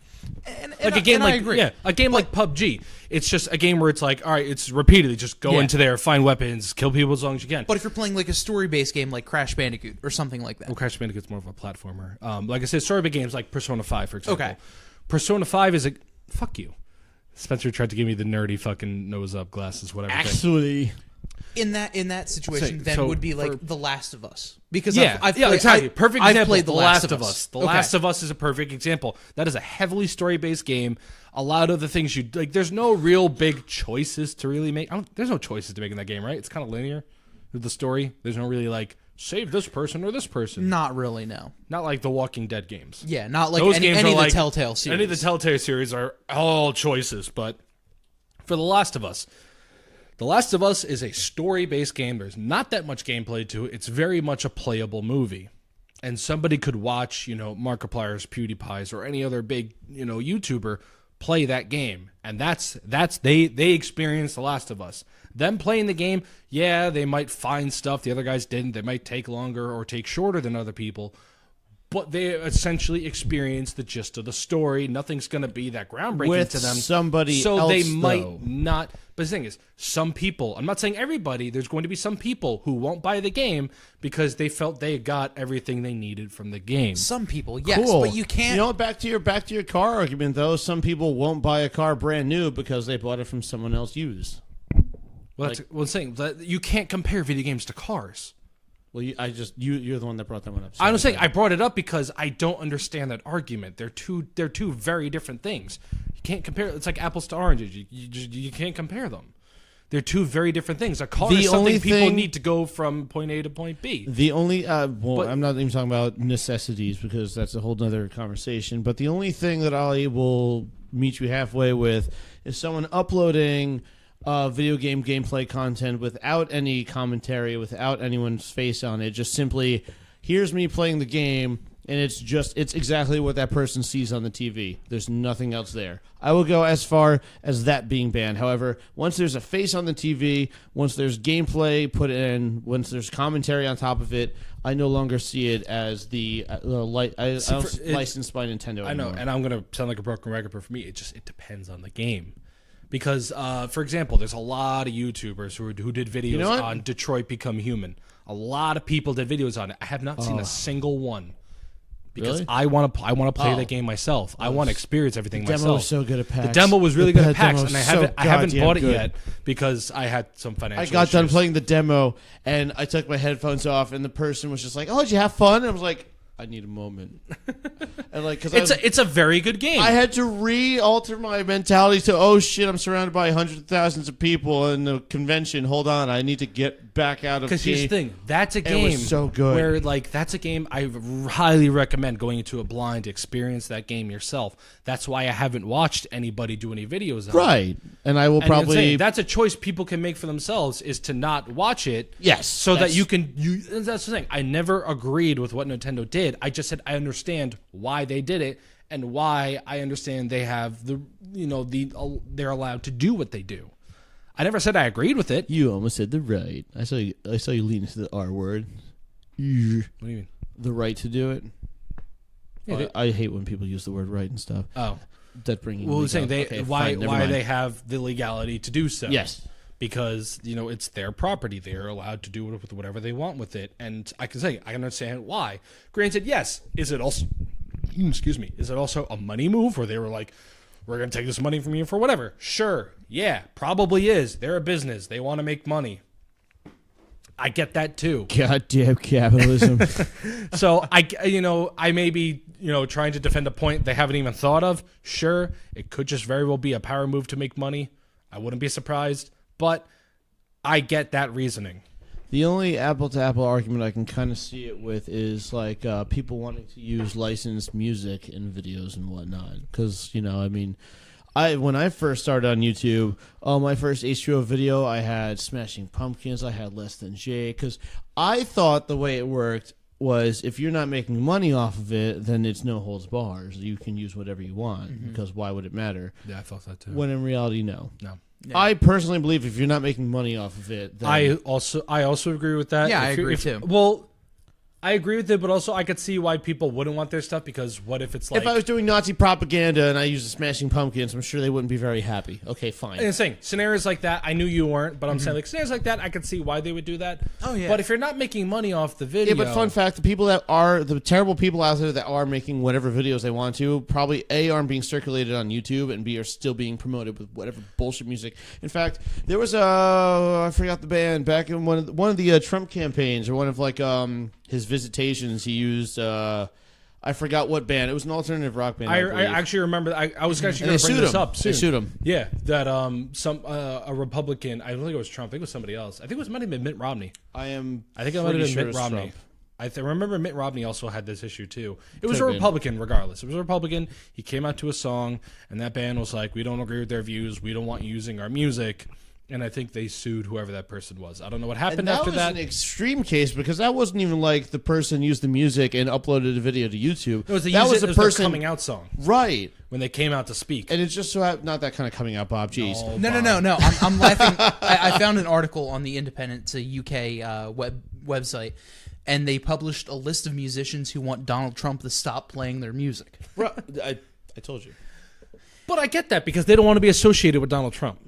Like a game I agree. a game like PUBG. It's just a game where it's like, all right, it's repeatedly just go into there, find weapons, kill people as long as you can. But if you're playing like a story-based game like Crash Bandicoot or something like that. Well, Crash Bandicoot's more of a platformer. Like I said, story-based games like Persona 5, for example. Okay. Persona 5 is a... Fuck you. Spencer tried to give me the nerdy fucking nose-up glasses, whatever. Actually... In that situation, So would be like The Last of Us, because I've played, exactly. Perfect I've example. played The Last of Us. The Last of Us is a perfect example. That is a heavily story-based game. A lot of the things you like, there's no real big choices to really make. There's no choices to make in that game, right? It's kind of linear with the story. There's no really like save this person or this person. Not really, no. Not like the Walking Dead games. Yeah, not like Those any games of are the like- Telltale series. Any of the Telltale series are all choices, but for The Last of Us. The Last of Us is a story-based game. There's not that much gameplay to it. It's very much a playable movie. And somebody could watch, Markiplier's, PewDiePie's, or any other big, YouTuber play that game. And that's they experience The Last of Us. Them playing the game, yeah, they might find stuff the other guys didn't. They might take longer or take shorter than other people. But they essentially experience the gist of the story. Nothing's going to be that groundbreaking With to them. somebody so else, they might though. not. But the thing is, some people, I'm not saying everybody, there's going to be some people who won't buy the game because they felt they got everything they needed from the game. Some people, yes, Cool. but you can't. You know what? Back to your car argument, though. Some people won't buy a car brand new because they bought it from someone else used. Well, that's what I'm saying. That you can't compare video games to cars. Well, you're the one that brought that one up. I'm saying I brought it up because I don't understand that argument. They're two very different things. You can't compare. It's like apples to oranges. You can't compare them. They're two very different things. A car is something people need to go from point A to point B. The only, I'm not even talking about necessities because that's a whole nother conversation. But the only thing that I will meet you halfway with is someone uploading video game gameplay content without any commentary, without anyone's face on it. Just simply, here's me playing the game, and it's exactly what that person sees on the TV. There's nothing else there. I will go as far as that being banned. However, once there's a face on the TV, once there's gameplay put in, once there's commentary on top of it, I no longer see it as the licensed by Nintendo anymore. I know, and I'm going to sound like a broken record, but for me, it depends on the game. Because, for example, there's a lot of YouTubers who did videos on Detroit Become Human. A lot of people did videos on it. I have not seen a single one. Because Really? I want to play that game myself. I want to experience everything myself. The demo was so good at PAX. The demo was really good at PAX, demo and was I haven't bought it good. yet because I had some financial I got done issues. playing the demo, and I took my headphones off, and the person was just like, "Oh, did you have fun?" And I was like, "I need a moment." And because It's a very good game. I had to re-alter my mentality to, "Oh shit, I'm surrounded by hundreds of thousands of people in the convention. Hold on, I need to get back out of." Because here's the thing, that's a game It was so good. where that's a game I highly recommend going into a blind to experience that game yourself. That's why I haven't watched anybody do any videos on it. Right, and I will And I'm probably. saying, that's a choice people can make for themselves is to not watch it. Yes, so that that's- you can. That's the thing. I never agreed with what Nintendo did. I just said I understand why they did it and why I understand they have they're allowed to do what they do. I never said I agreed with it. You almost said the right. I saw you lean into the R word. What do you mean? The right to do it. Yeah, I hate when people use the word right and stuff. Oh, That bringing. well, I me was saying down. Okay, why fine, never mind. they have the legality to do so. Yes. Because it's their property. They're allowed to do with whatever they want with it, and I can understand why. Granted, yes. Is it also Is it also a money move where they were like, we're going to take this money from you for whatever? Sure. Yeah, probably is. They're a business. They want to make money. I get that too. Goddamn capitalism. So I may be, trying to defend a point they haven't even thought of. Sure. It could just very well be a power move to make money. I wouldn't be surprised, but I get that reasoning. The only apple-to-apple argument I can kind of see it with is like people wanting to use licensed music in videos and whatnot. Because, when I first started on YouTube, my first H2O video, I had Smashing Pumpkins, I had Less Than Jake. Because I thought the way it worked, was if you're not making money off of it, then it's no holds bars. You can use whatever you want because why would it matter? Yeah, I thought that too. When in reality, no. No. Yeah. I personally believe if you're not making money off of it, then I also agree with that. Yeah, I agree too. Well, I agree with it, but also I could see why people wouldn't want their stuff because what if it's like... if I was doing Nazi propaganda and I used the Smashing Pumpkins, I'm sure they wouldn't be very happy. Okay, fine. I'm saying scenarios like that, I knew you weren't, but I'm saying like scenarios like that, I could see why they would do that. Oh, yeah. But if you're not making money off the video... Yeah, but fun fact, the terrible people out there that are making whatever videos they want to, probably A, aren't being circulated on YouTube, and B, are still being promoted with whatever bullshit music. In fact, there was I forgot the band, back in one of the Trump campaigns, or one of like his visitations, he used I forgot what band. It was an alternative rock band. I actually remember. I was actually going they to bring sued this him. up soon. They sued him. Yeah, that a Republican. I don't think it was Trump. I think it was somebody else. I think it might have been Mitt Romney. I think it might have pretty been sure Mitt it's Romney. Trump. I remember Mitt Romney also had this issue too. It was Could've a been. Republican, regardless. It was a Republican. He came out to a song, and that band was like, "We don't agree with their views. We don't want you using our music." And I think they sued whoever that person was. I don't know what happened And that after was that. an extreme case because that wasn't even like the person used the music and uploaded a video to YouTube. It was the that was it the was their person coming out song right? when they came out to speak. And it's just so not that kind of coming out, Bob. Jeez. Oh, No. I'm laughing. I found an article on the Independent, it's a UK website, and they published a list of musicians who want Donald Trump to stop playing their music. Bro, I told you. But I get that because they don't want to be associated with Donald Trump.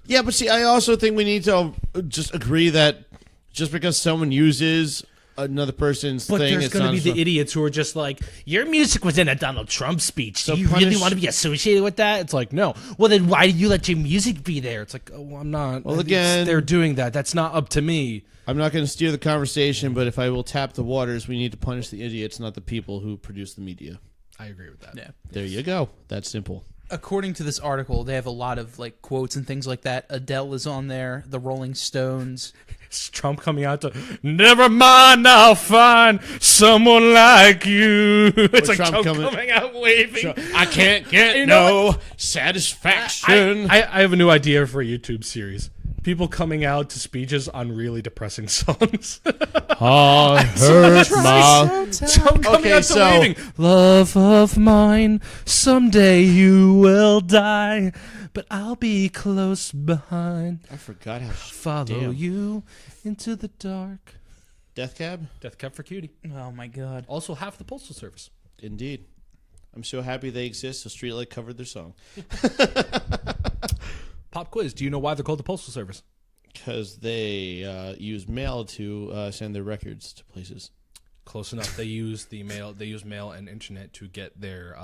Yeah, but see, I also think we need to just agree that just because someone uses another person's But thing, there's it's going to not be the idiots who are just like, your music was in a Donald Trump speech. So Do you really punish- want to be associated with that? It's like, no. Well, then why do you let your music be there? It's like, oh, I'm not. Well, again- they're doing that. That's not up to me. I'm not going to steer the conversation, but if I will tap the waters, we need to punish the idiots, not the people who produce the media. I agree with that. Yeah. There you go. That's simple. According to this article, they have a lot of like quotes and things like that. Adele is on there. The Rolling Stones. It's Trump coming out to, never mind, I'll find someone like you. It's like Trump Trump coming out waving. I can't get You know satisfaction. I have a new idea for a YouTube series. People coming out to speeches on really depressing songs. I hurt my... Trump coming Okay, out to so- waving. Love of mine, someday you will die, but I'll be close behind. I forgot how... Follow Damn. you into the dark. Death Cab? Death Cab for Cutie. Oh my God. Also half the Postal Service. Indeed. I'm so happy they exist, so Streetlight covered their song. Pop quiz. Do you know why they're called the Postal Service? Because they use mail to send their records to places. Close enough. They use the mail. They use mail and internet to get their.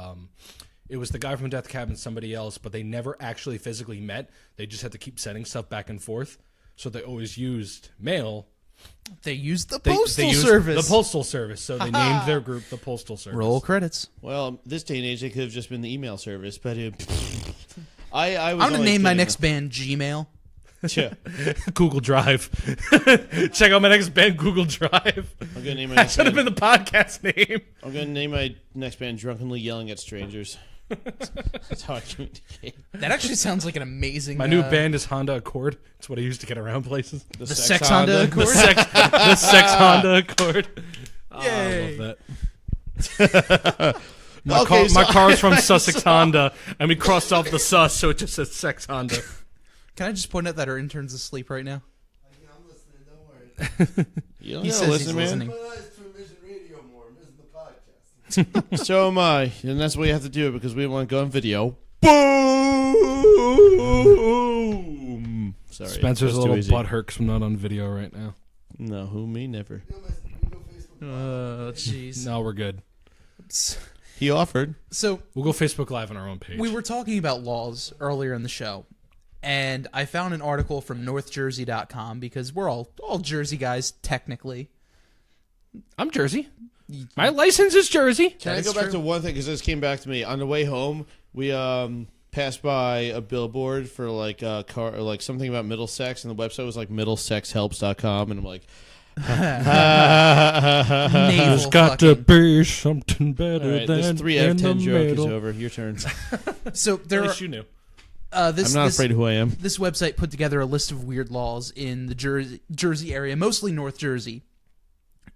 It was the guy from Death Cab and somebody else, but they never actually physically met. They just had to keep sending stuff back and forth. So they always used mail. They used the They Postal used Service. The Postal Service. So they named their group the Postal Service. Roll credits. Well, this day and age, it could have just been the email service, but I was I'm going to only name my kidding. next band Gmail. Yeah. Google Drive. Check out my next band, Google Drive. I'm gonna name my That next should have band, been the podcast name. I'm gonna name my next band "Drunkenly Yelling at Strangers." That's how I communicate. That actually sounds like an amazing... My new band is Honda Accord. It's what I use to get around places. The Sex Honda Accord. The sex Honda Accord. Oh, I Yay. love that. My, Okay, so- my car's from Sussex Honda, and we crossed off the sus, so it just says Sex Honda. Can I just point out that our intern's asleep right now? I'm listening, don't worry. You don't He know, says listen, he's man. listening. My eyes from Vision Radio more. I'm missing the podcast. So am I, and that's why you have to do it because we want to go on video. Boom! Sorry, Spencer's that's a too little easy. butthurt because I'm not on video right now. No, who me? Never. You go Facebook. Oh, jeez. No, we're good. He offered. So We'll go Facebook Live on our own page. we were talking about laws earlier in the show, and I found an article from NorthJersey.com because we're all Jersey guys technically. I'm Jersey. My license is Jersey. Can That I is go back true. to one thing because this came back to me on the way home? We passed by a billboard for like a car or like something about Middlesex, and the website was like middlesexhelps.com, and I'm like, Naval There's got to fucking- be something better all right, than this 3 out in of 10 the joke is middle. over. Your turn. So At there are, least you knew. this I'm not this, afraid of who I am. this website put together a list of weird laws in the Jersey area, mostly North Jersey.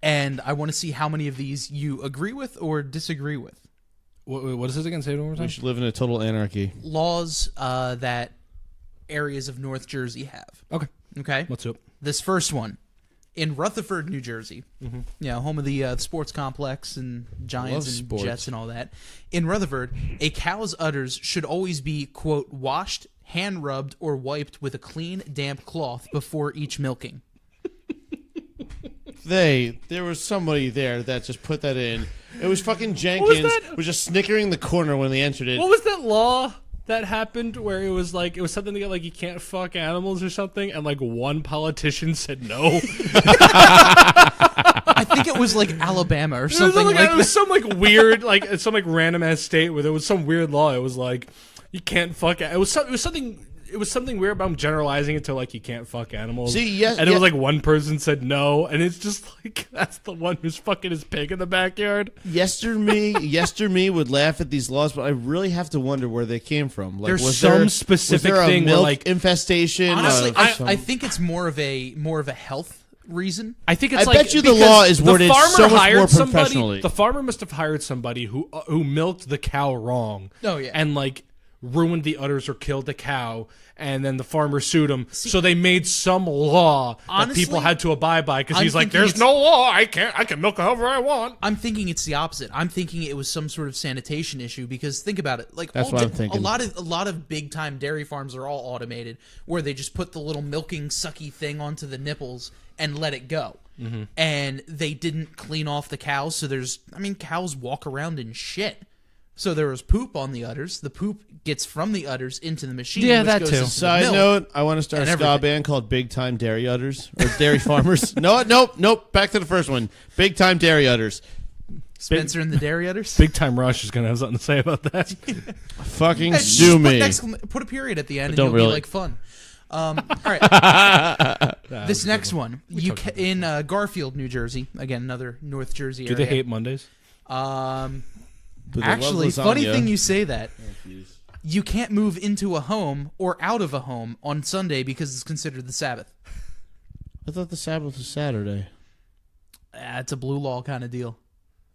And I want to see how many of these you agree with or disagree with. What is this again? Say it one more time. We should live in a total anarchy. Laws that areas of North Jersey have. Okay? What's up? This first one. In Rutherford, New Jersey, home of the sports complex and Giants and sports. Jets and all that. In Rutherford, a cow's udders should always be, quote, washed, hand rubbed, or wiped with a clean, damp cloth before each milking. There was somebody there that just put that in. It was fucking Jenkins. Was just snickering in the corner when they entered it. What was that law that happened where it was something to get like you can't fuck animals or something, and like one politician said no? I think it was like Alabama or something like it that. was some like weird some like random ass state where there was some weird law. It was like you can't fuck. It was something weird about generalizing it to like you can't fuck animals. See, yes, and it was like one person said no, and it's just like that's the one who's fucking his pig in the backyard. Yester me would laugh at these laws, but I really have to wonder where they came from. Like, There's was some there, specific was there a thing where, milk like- infestation. Honestly, some- I think it's more of a health reason. I think it's I bet you the because law is the worded farmer so much hired more somebody- professionally. The farmer must have hired somebody who milked the cow wrong. Oh, yeah. And like ruined the udders or killed the cow, and then the farmer sued him. So they made some law that people honestly, had to abide by because I'm he's like, thinking "There's it's- no law. I can milk however I want." I'm thinking it's the opposite. I'm thinking it was some sort of sanitation issue because think about it. Like That's what I'm thinking. A lot of big time dairy farms are all automated, where they just put the little milking sucky thing onto the nipples and let it go. Mm-hmm. And they didn't clean off the cows, so cows walk around in shit. So there was poop on the udders. The poop gets from the udders into the machine. Yeah, which that goes too. into the Side milk. note, I want to start a and ska everything. band called Big Time Dairy Udders. Or Dairy Farmers. Nope. Back to the first one. Big Time Dairy Udders. Spencer and the dairy udders. Big Time Rush is gonna have something to say about that. Fucking Just sue me. put a period at the end, and Don't you'll really. be like fun. All right. This next one, in Garfield, New Jersey. Again, another North Jersey Do area. they hate Mondays? But they love Actually, funny lasagna. thing you say that. You can't move into a home or out of a home on Sunday because it's considered the Sabbath. I thought the Sabbath was Saturday. It's a blue law kind of deal.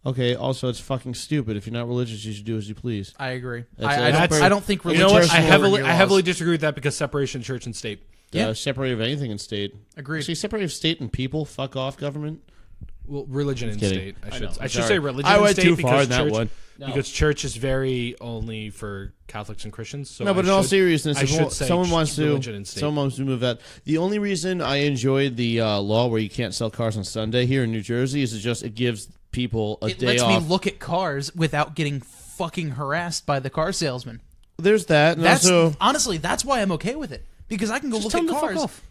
Okay, also, it's fucking stupid. If you're not religious, you should do as you please. I agree. That's- I don't think You religion. know what? should I lower your heavily laws. disagree with that because separation of church and state. Yeah. Separate of anything in state. Agreed. See, separate of state and people. Fuck off, government. Well, religion and kidding. state. I I know. should Sorry. say religion I and went state too because far in that church, one. because church is very only for Catholics and Christians. So No, but I in all should- seriousness, I if should say someone wants to, religion and state. someone wants to move that. The only reason I enjoyed the law where you can't sell cars on Sunday here in New Jersey is it gives people a It day lets off. me look at cars without getting fucking harassed by the car salesman. There's that, and That's also honestly, that's why I'm okay with it because I can go Just look tell at them to fuck cars. off.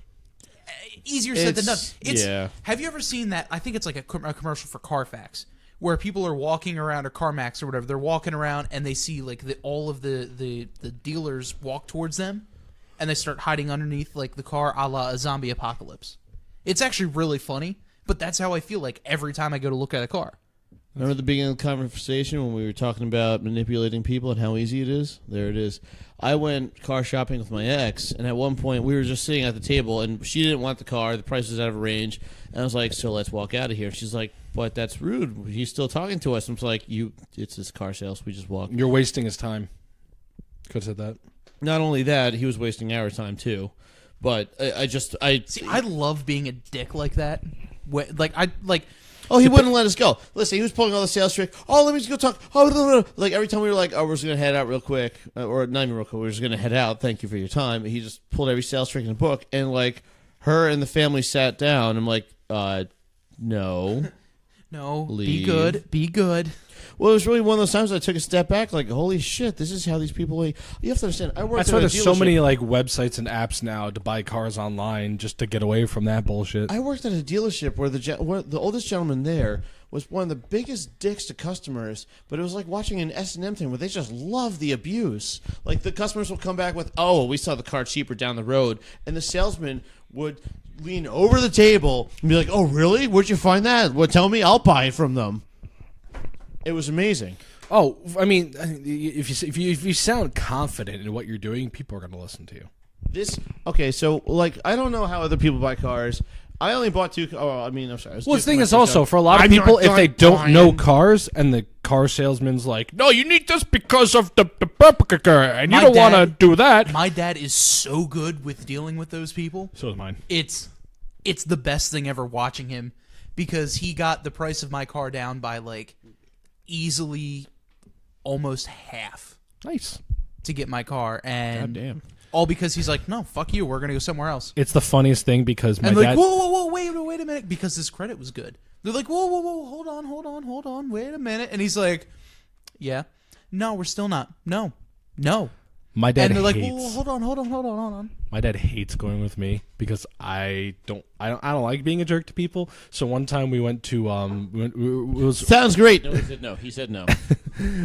Easier said than done. It's- yeah. Have you ever seen that? I think it's like a commercial for Carfax, where people are walking around, or CarMax or whatever. They're walking around and they see like all of the dealers walk towards them, and they start hiding underneath like the car, a la a zombie apocalypse. It's actually really funny, but that's how I feel like every time I go to look at a car. Remember the beginning of the conversation when we were talking about manipulating people and how easy it is? There it is. I went car shopping with my ex, and at one point we were just sitting at the table, and she didn't want the car. The price was out of range. And I was like, so let's walk out of here. She's like, but that's rude. He's still talking to us. I'm like, it's this car sales. We just walk. You're wasting his time. Could have said that. Not only that, he was wasting our time, too. But I See, I love being a dick like that. Oh, he wouldn't let us go. Listen, he was pulling all the sales trick. Oh, let me just go talk. Oh, blah, blah, blah. Like every time we were like, oh, we're just gonna head out real quick, or not even real quick. We're just gonna head out. Thank you for your time. He just pulled every sales trick in the book, and like her and the family sat down. I'm like, no. No, be Leave. good, be good. Well, it was really one of those times I took a step back, like, holy shit, this is how these people. You have to understand. I worked. That's at why a there's so dealership. many like websites and apps now to buy cars online just to get away from that bullshit. I worked at a dealership where the oldest gentleman there was one of the biggest dicks to customers, but it was like watching an S&M thing where they just love the abuse. Like the customers will come back with, oh, we saw the car cheaper down the road, and the salesman would lean over the table and be like, oh, really? Where'd you find that? Well, tell me, I'll buy it from them. It was amazing. Oh, I mean, if you sound confident in what you're doing, people are going to listen to you. Okay, so like I don't know how other people buy cars. I only bought 2. Oh, I mean, I'm sorry. Well, the thing is also, for a lot of people, if they don't know cars and the car salesman's like, no, you need this because of the and you don't want to do that. My dad is so good with dealing with those people. So is mine. It's the best thing ever watching him, because he got the price of my car down by like easily almost half Nice. to get my car, and Goddamn. all because he's like, no, fuck you, we're gonna go somewhere else. It's the funniest thing because my And dad. like, whoa, wait a minute, because his credit was good. They're like, whoa, hold on, wait a minute, and he's like, yeah, no, we're still not, no. My dad And they're like, hates. whoa, hold on. My dad hates going with me because I don't like being a jerk to people. So one time we went to it was Sounds great. No, he said no. He said no.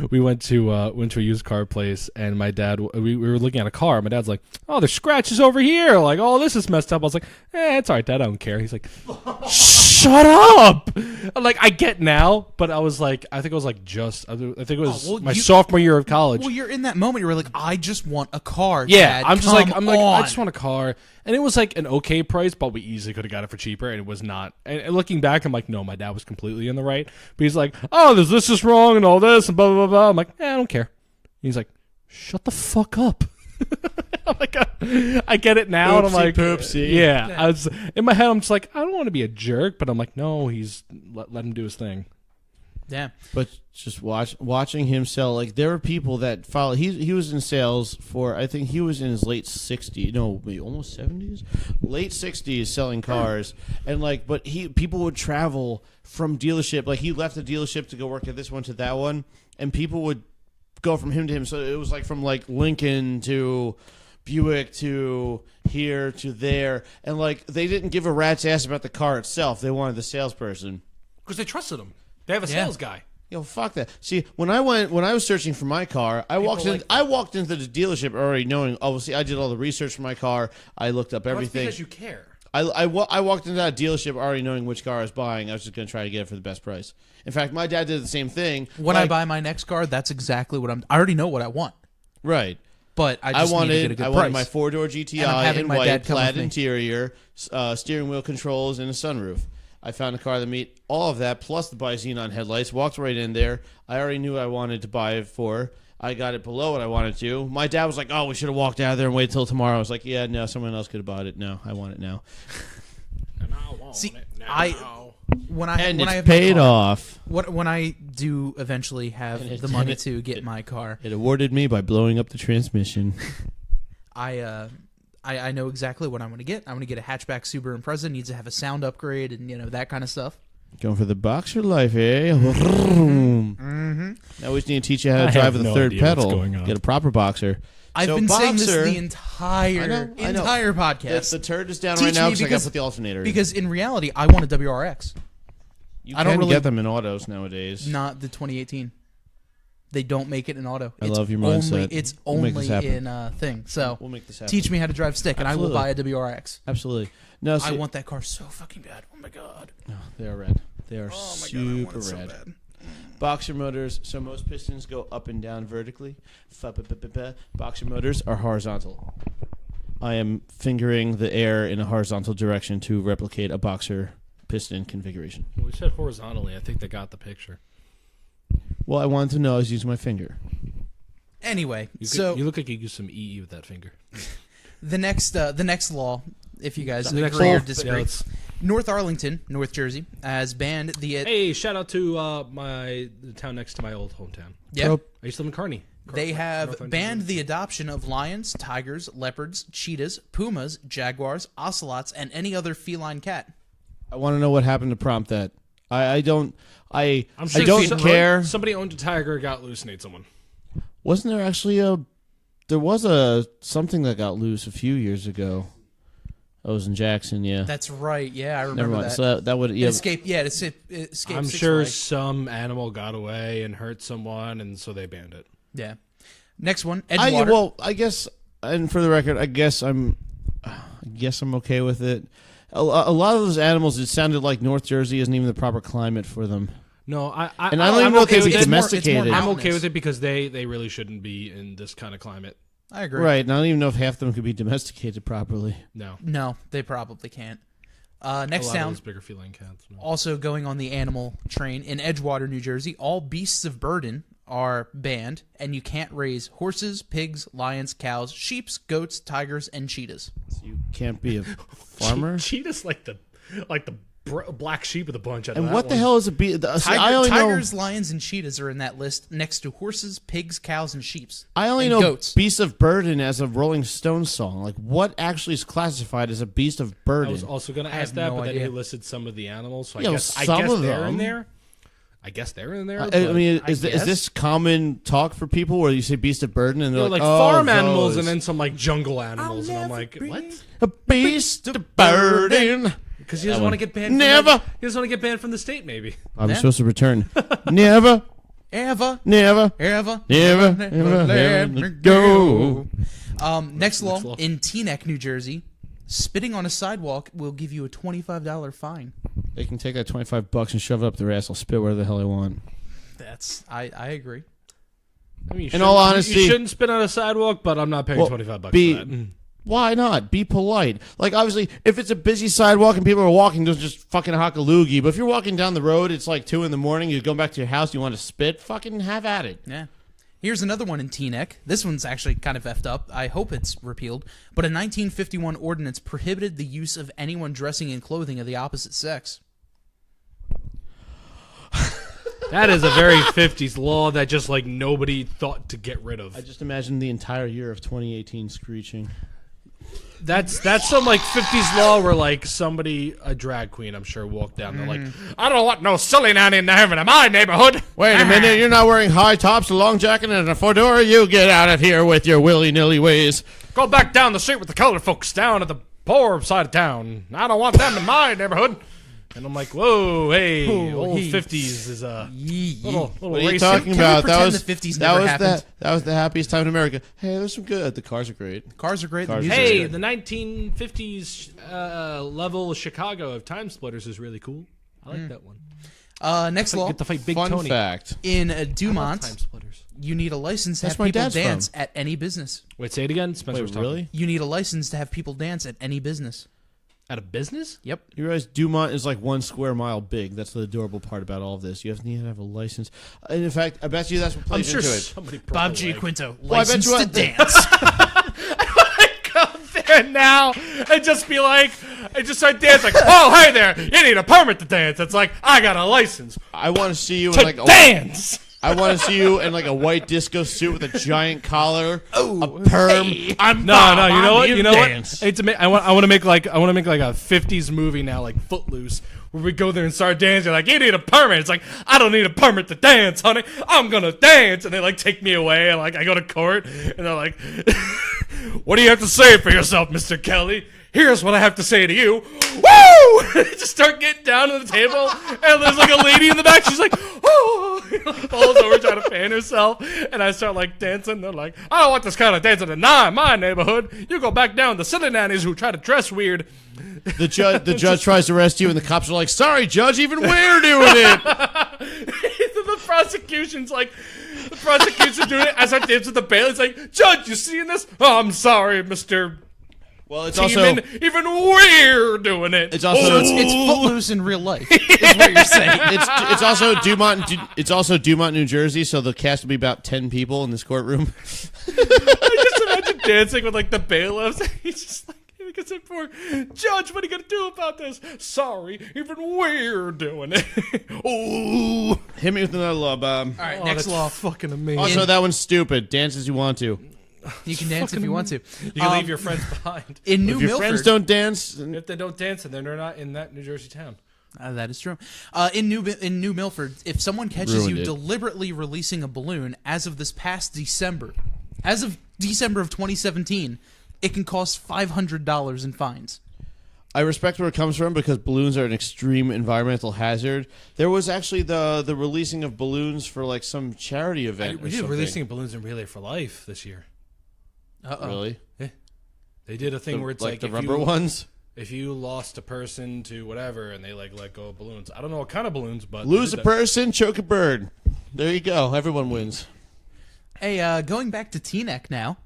we went to a used car place, and my dad we were looking at a car. My dad's like, oh, there's scratches over here, like, oh, this is messed up. I was like, it's all right, Dad, I don't care. He's like, shut up. I'm like, I get now, but I was like, I think it was my sophomore year of college. Well, you're in that moment, you're like, I just want a car, Yeah, Dad, I'm just like, come I on. just want a car, and it was like an okay price, but we easily could have got it for cheaper, and it was not. And looking back, I'm like, no, my dad was completely in the right. But he's like, oh, this is wrong, and all this, and blah blah blah. I'm like, I don't care. He's like, shut the fuck up. I'm like, I get it now, and I'm like, poopsie. yeah. I was in my head, I'm just like, I don't want to be a jerk, but I'm like, no, he's let him do his thing. Yeah. But just watching him sell, like, there were people that follow. He was in sales for, I think he was in his late 60s, no, wait, almost 70s, late 60s, selling cars, and like, but people would travel from dealership, like he left the dealership to go work at this one to that one, and people would go from him to him. So it was like from like Lincoln to Buick to here to there, and like they didn't give a rat's ass about the car itself. They wanted the salesperson. Because they trusted him. They have a sales guy. Yo, fuck that. See, when I was searching for my car, I walked into the dealership already knowing. Oh, see, I did all the research for my car. I looked up everything. That's because you care. I walked into that dealership already knowing which car I was buying. I was just going to try to get it for the best price. In fact, my dad did the same thing. When I buy my next car, that's exactly what I already know what I want. Right. But I just need to get a good price. wanted my 4-door GTI in my white, dad come plaid with me. interior, steering wheel controls, and a sunroof. I found a car that meet all of that, plus the bi-xenon headlights. Walked right in there. I already knew what I wanted to buy it for. I got it below what I wanted to. My dad was like, oh, we should have walked out of there and waited till tomorrow. I was like, yeah, no, someone else could have bought it. No, I want it now. And I want See, it now. when I And when I it's have my paid car, off. when I do eventually have the money to get my car, It awarded me by blowing up the transmission. I know exactly what I'm going to get. I'm going to get a hatchback Subaru Impreza. Needs to have a sound upgrade and that kind of stuff. Going for the boxer life, eh? Mm-hmm. Now we just need to teach you how to I drive have with the no third idea what's pedal. going on. Get a proper boxer. I've So been saying this boxer- the entire podcast. The turd is down Teach right now me because I got because- to put the alternator in. Because in reality, I want a WRX, You I don't can really- get them in autos nowadays. not the 2018. They don't make it in auto. I love your mindset. It's We'll make this only happen. in thing. So We'll make this happen. teach me how to drive stick, and Absolutely. I will buy a WRX. Absolutely. No, see, I want that car so fucking bad. Oh my god. they are red. They are Oh my super god. I want it so red. bad. Boxer motors. So most pistons go up and down vertically. Boxer motors are horizontal. I am fingering the air in a horizontal direction to replicate a boxer piston configuration. Well, we said horizontally. I think they got the picture. Well, I wanted to know I was using my finger. Anyway, You so look like you use some EE with that finger. the next law, if you guys The next agree or law. disagree, Yeah, it's- North Arlington, North Jersey, has banned the. Hey, shout out to the town next to my old hometown. Yeah, I used to live in Kearney. they North have Arlington, banned Jersey. the adoption of lions, tigers, leopards, cheetahs, pumas, jaguars, ocelots, and any other feline cat. I want to know what happened to prompt that. I don't some- care. Somebody owned a tiger, got loose, and ate someone. Wasn't there actually something that got loose a few years ago? I was in Jackson, yeah. That's right. Yeah, I Never remember mind. that. So that would It yeah. escaped. Yeah, it escaped. I'm Six sure Flags. some animal got away and hurt someone, and so they banned it. Yeah. Next one, Edgewater. I guess, and for the record, I guess I'm okay with it. A lot of those animals, it sounded like North Jersey isn't even the proper climate for them. No, I And I don't even know if okay they with be it. domesticated. I'm okay with it because they really shouldn't be in this kind of climate. I agree. Right, and I don't even know if half of them could be domesticated properly. No. No, they probably can't. Next a lot town, of those bigger feline cats. No. also going on the animal train in Edgewater, New Jersey, all beasts of burden are banned, and you can't raise horses, pigs, lions, cows, sheep, goats, tigers, and cheetahs. You can't be a farmer. Cheetah's like the black sheep of the bunch. And what the hell is a beast? Tigers, lions, and cheetahs are in that list next to horses, pigs, cows, and sheep. I only and know goats. Beast of Burden as a Rolling Stones song. Like, what actually is classified as a Beast of Burden? I was also going to I ask have that, no but then idea. he listed some of the animals, so Yeah, I well, guess some of they're them. in there. I guess they're in there. I but- mean, is guess. this common talk for people where you say Beast of Burden and they're They're like, like oh, farm animals those. and then some like jungle animals, and I'm like, what? A Beast of Burden. Because he doesn't want to get banned. Never. He doesn't want to get banned from the state, maybe. I'm Yeah. supposed to return. Never, Ever, never, ever, never let me go. Next law law. in Teaneck, New Jersey, spitting on a sidewalk will give you a $25 fine. They can take that $25 and shove it up their ass. I'll spit where the hell I want. That's I agree. I mean, you In all shouldn't- honesty- you shouldn't spit on a sidewalk, but I'm not paying Well, $25 be- for that. Why not? Be polite. Like, obviously, if it's a busy sidewalk and people are walking, don't just fucking hock a loogie. But if you're walking down the road, it's like 2 a.m, you're going back to your house, you want to spit, fucking have at it. Yeah. Here's another one in Teaneck. This one's actually kind of effed up. I hope it's repealed. But a 1951 ordinance prohibited the use of anyone dressing in clothing of the opposite sex. That is a very 50s law that just like nobody thought to get rid of. I just imagine the entire year of 2018 screeching. That's some like 50s law where like somebody, a drag queen, I'm sure, walked down. They're like, I don't want no silly nanny having in my neighborhood. Wait a minute, you're not wearing high tops, a long jacket, and a fedora? You get out of here with your willy-nilly ways. Go back down the street with the colored folks down at the poor side of town. I don't want them in my neighborhood. And I'm like, whoa, hey, Oh, old he- 50s is a little What are you racist. talking Can we about? pretend the 50s never happened? That was the happiest time in America. Hey, there's some good. The cars are great. Cars are great. Cars The are music's Hey, good. the 1950s level Chicago of Time Splitters is really cool. I like that one. Next law Get to fight Big Fun Tony. fact. in I love Dumont, Time Splitters. you need a license to That's have where my people dad's dance from. at any business. Wait, say it again. Spencer was Wait, talking. really? You need a license to have people dance at any business. At a business? Yep. You realize Dumont is like 1 square mile big. That's the adorable part about all of this. You need to have a license. And in fact, I bet you that's what I'm plays sure into it. somebody Bob G. Giaquinto, Well, I bet license you to what- dance. Go there now and just be like, and just start dancing. Like, oh, hey there, you need a permit to dance. It's like, I got a license I want to see you in to like a dance. I want to see you in like a white disco suit with a giant collar, a perm. I'm No, Bob, no, you I'm know what? here You to know dance. what? It's I want to make like a 50s movie now, like Footloose, where we go there and start dancing. Like, you need a permit. It's like, I don't need a permit to dance, honey. I'm gonna dance, and they like take me away, and like I go to court, and they're like, what do you have to say for yourself, Mr. Kelly? Here's what I have to say to you. Woo! Just start getting down to the table, and there's like a lady in the back. She's like, oh, falls over trying to fan herself, and I start like dancing. They're like, I don't want this kind of dancing in my neighborhood. You go back down to silly nannies who try to dress weird. The judge tries to arrest you, and the cops are like, "Sorry, judge, even we're doing it." The prosecution's like, the prosecution's doing it as I dance with the bail. It's like, Judge, you seeing this? Oh, I'm sorry, Mr. Well, it's Teeman. Even we're doing it. it's also So it's Footloose in real life, is what you're saying. it's also Dumont. It's also Dumont, New Jersey. So the cast will be about 10 people in this courtroom. I just imagine dancing with like the bailiffs. He's just like, he gets in for, Judge, what are you gonna do about this? Sorry, even we're doing it. Ooh. Hit me with another law, Bob. All right, Oh, next that's law. fucking amazing. Also, that one's stupid. Dance as you want to. You can dance if you want to. You can leave your friends behind. In New If your Milford. friends don't dance, then If they don't dance, then they're not in that New Jersey town. That is true. In New Milford, if someone catches Ruined you it. deliberately releasing a balloon as of this past December, as of December of 2017, it can cost $500 in fines. I respect where it comes from because balloons are an extreme environmental hazard. There was actually the releasing of balloons for like some charity event. We or did something. releasing balloons in Relay for Life this year. Really? They did a thing where it's like the if rubber you, ones. if you lost a person to whatever and they like let go of balloons. I don't know what kind of balloons, but they Lose did a that. person, choke a bird. There you go. Everyone wins. Hey, going back to Teaneck now,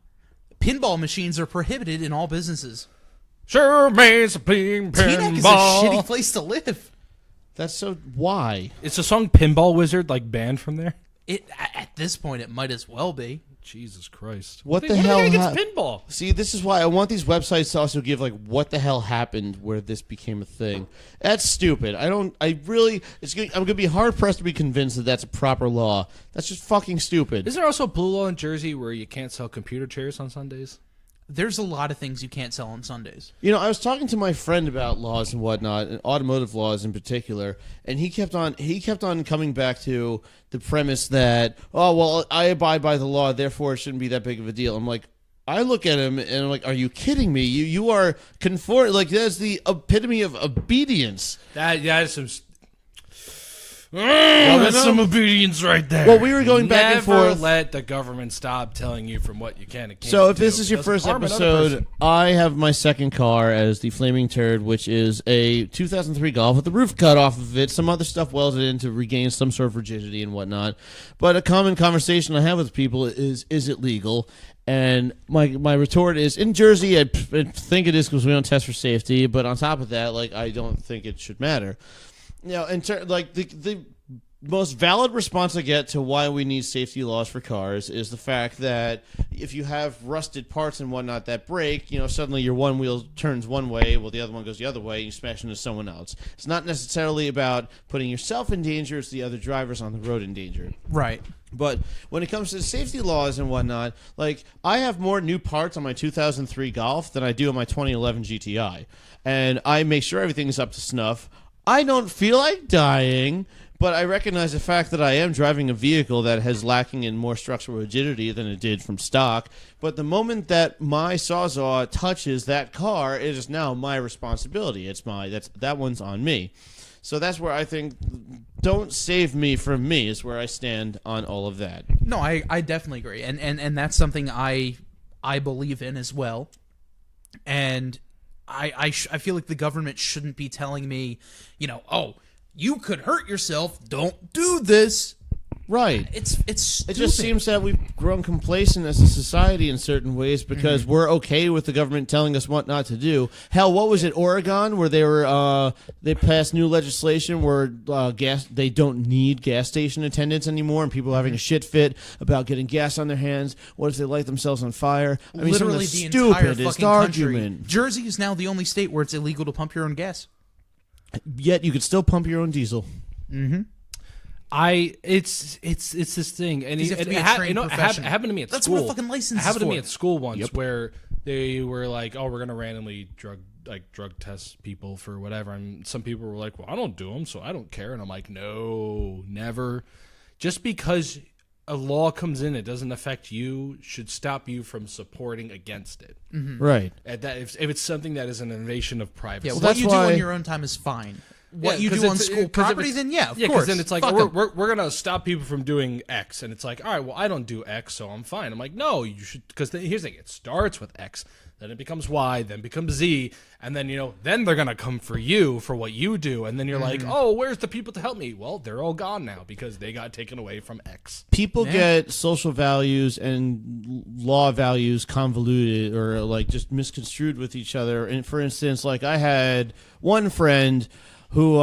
pinball machines are prohibited in all businesses. Sure means playing Teaneck is a pinball. shitty place to live. That's so why? It's a song Pinball Wizard like banned from there. At this point, it might as well be. Jesus Christ! What the What hell are they gonna get against pinball? See, this is why I want these websites to also give like what the hell happened where this became a thing. That's stupid. I'm gonna be hard pressed to be convinced that that's a proper law. That's just fucking stupid. Is there also a blue law in Jersey where you can't sell computer chairs on Sundays? There's a lot of things you can't sell on Sundays. You know, I was talking to my friend about laws and whatnot, and automotive laws in particular, and he kept on coming back to the premise that, oh well, I abide by the law, therefore it shouldn't be that big of a deal. I'm like, I look at him and I'm like, are you kidding me? You are like that's the epitome of obedience. That is some. That's some obedience right there. Well, we were going back and Never forth. let the government stop telling you from what you can and can't So if do. this is your It doesn't first harm another episode, person. I have my second car as the Flaming Turd, which is a 2003 Golf with the roof cut off of it. Some other stuff welded in to regain some sort of rigidity and whatnot. But a common conversation I have with people is it legal? And my retort is, in Jersey, I think it is because we don't test for safety. But on top of that, like, I don't think it should matter. You know, the most valid response I get to why we need safety laws for cars is the fact that if you have rusted parts and whatnot that break, you know, suddenly your one wheel turns one way while the other one goes the other way, and you smash into someone else. It's not necessarily about putting yourself in danger, it's the other drivers on the road in danger. Right. But when it comes to safety laws and whatnot, like, I have more new parts on my 2003 Golf than I do on my 2011 GTI. And I make sure everything is up to snuff. I don't feel like dying, but I recognize the fact that I am driving a vehicle that has lacking in more structural rigidity than it did from stock. But the moment that my Sawzall touches that car, it is now my responsibility. That one's on me. So that's where I think don't save me from me is where I stand on all of that. No, I definitely agree, and that's something I believe in as well. And I feel like the government shouldn't be telling me, you know, oh, you could hurt yourself. Don't do this. Right. It's stupid. It just seems that we've grown complacent as a society in certain ways because we're okay with the government telling us what not to do. Hell, what was it, Oregon, where they passed new legislation where they don't need gas station attendants anymore, and people are having a shit fit about getting gas on their hands. What if they light themselves on fire? I mean, literally some the of the entire stupidest fucking country. argument. Jersey is now the only state where it's illegal to pump your own gas. Yet you could still pump your own diesel. It's this thing, and You have to be a trained it professional. happened to me at That's school. what a fucking license It happened is to me for. at school once, where they were like, "Oh, we're gonna randomly drug test people for whatever," and some people were like, "Well, I don't do them, so I don't care." And I'm like, "No, never. Just because a law comes in, it doesn't affect you, should stop you from supporting against it. Right. And that if it's something that is an invasion of privacy." Yeah, Well, what that's you do why- on your own time is fine. What Yeah, you 'cause do on it's- school 'cause if property, it's- then yeah, of yeah, course. then it's like, Fuck oh, 'em. we're going to stop people from doing X. And it's like, all right, well, I don't do X, so I'm fine. I'm like, no, you should, because here's the thing, it starts with X, then it becomes Y, then becomes Z, and then, then they're going to come for you for what you do. And then you're like, oh, where's the people to help me? Well, they're all gone now because they got taken away from X. People get social values and law values convoluted or like just misconstrued with each other. And for instance, like I had one friend who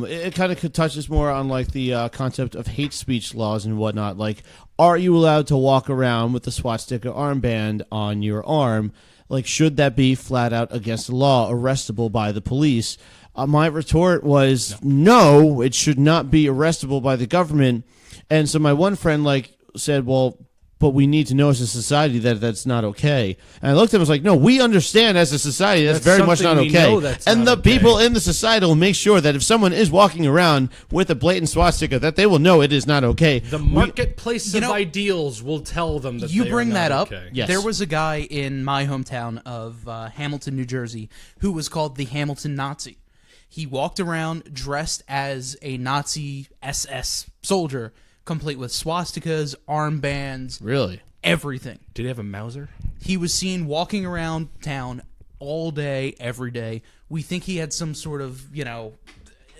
it kind of touches more on like the concept of hate speech laws and whatnot. Like, are you allowed to walk around with the swastika armband on your arm? Like, should that be flat out against the law, arrestable by the police? My retort was no, it should not be arrestable by the government. And so my one friend said, well, but we need to know as a society that that's not okay. And I looked at him and was like, no, we understand as a society that's very much not something we okay. know that's And not the okay. people in the society will make sure that if someone is walking around with a blatant swastika, that they will know it is not okay. The marketplace You of know- ideals will tell them that You they bring are that not up. okay. Yes. There was a guy in my hometown of Hamilton, New Jersey, who was called the Hamilton Nazi. He walked around dressed as a Nazi SS soldier, complete with swastikas, armbands, Really? everything. Did he have a Mauser? He was seen walking around town all day, every day. We think he had some sort of,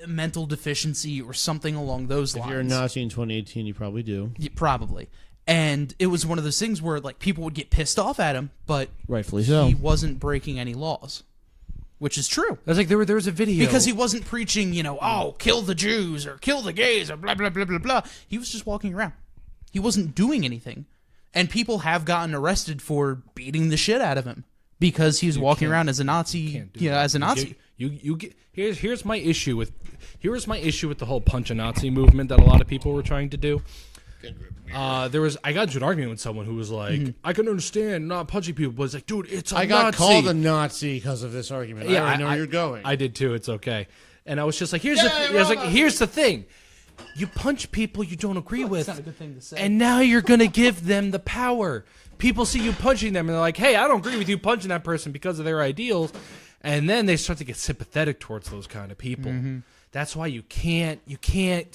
mental deficiency or something along those lines. If you're a Nazi in 2018, you probably do. Yeah, probably. And it was one of those things where like people would get pissed off at him, but Rightfully so. he wasn't breaking any laws. which is true. I was like, there was a video. Because he wasn't preaching, oh, kill the Jews or kill the gays or blah, blah, blah, blah, blah. He was just walking around. He wasn't doing anything. And people have gotten arrested for beating the shit out of him because he was walking around as a Nazi, as a Nazi. Here's my issue with the whole punch a Nazi movement that a lot of people were trying to do. I got into an argument with someone who was like, I can understand not punching people, but it's like, dude, it's a Nazi. I got called a Nazi because of this argument. Yeah, I know where you're going. I did too. It's okay. And I was just like, here's the thing. You punch people you don't agree with. That's not a good thing to say. And now you're going to give them the power. People see you punching them and they're like, hey, I don't agree with you punching that person because of their ideals. And then they start to get sympathetic towards those kind of people. Mm-hmm. That's why you can't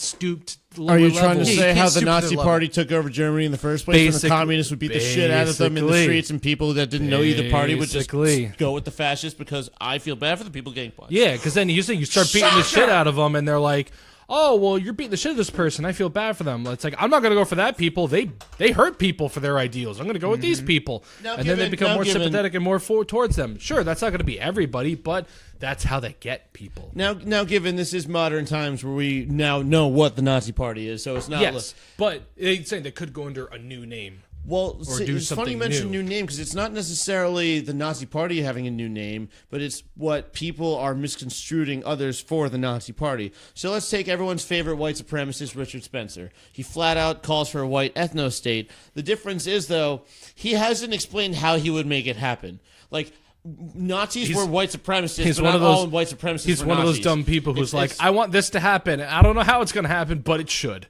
stoop to lower Are you levels. trying to say how the stoop to Nazi their Party took over Germany in the first place, and the communists would beat the shit out of them in the streets, and people that didn't know either party would just go with the fascists because I feel bad for the people getting punched? Yeah, because then you start beating the shit out of them, and they're like, oh, well, you're beating the shit out of this person. I feel bad for them. It's like, I'm not going to go for that people. They hurt people for their ideals. I'm going to go with these people. Then they become more sympathetic and more forward towards them. Sure, that's not going to be everybody, but that's how they get people. Now, given this is modern times where we now know what the Nazi Party is, so it's not... Yes, but they're saying they could go under a new name. Well, it's funny you mention new name because it's not necessarily the Nazi Party having a new name, but it's what people are misconstruing others for the Nazi Party. So let's take everyone's favorite white supremacist, Richard Spencer. He flat out calls for a white ethno-state. The difference is, though, he hasn't explained how he would make it happen. Like, Nazis were white supremacists, but not all white supremacists were Nazis. He's one of those dumb people who's like, I want this to happen. I don't know how it's going to happen, but it should.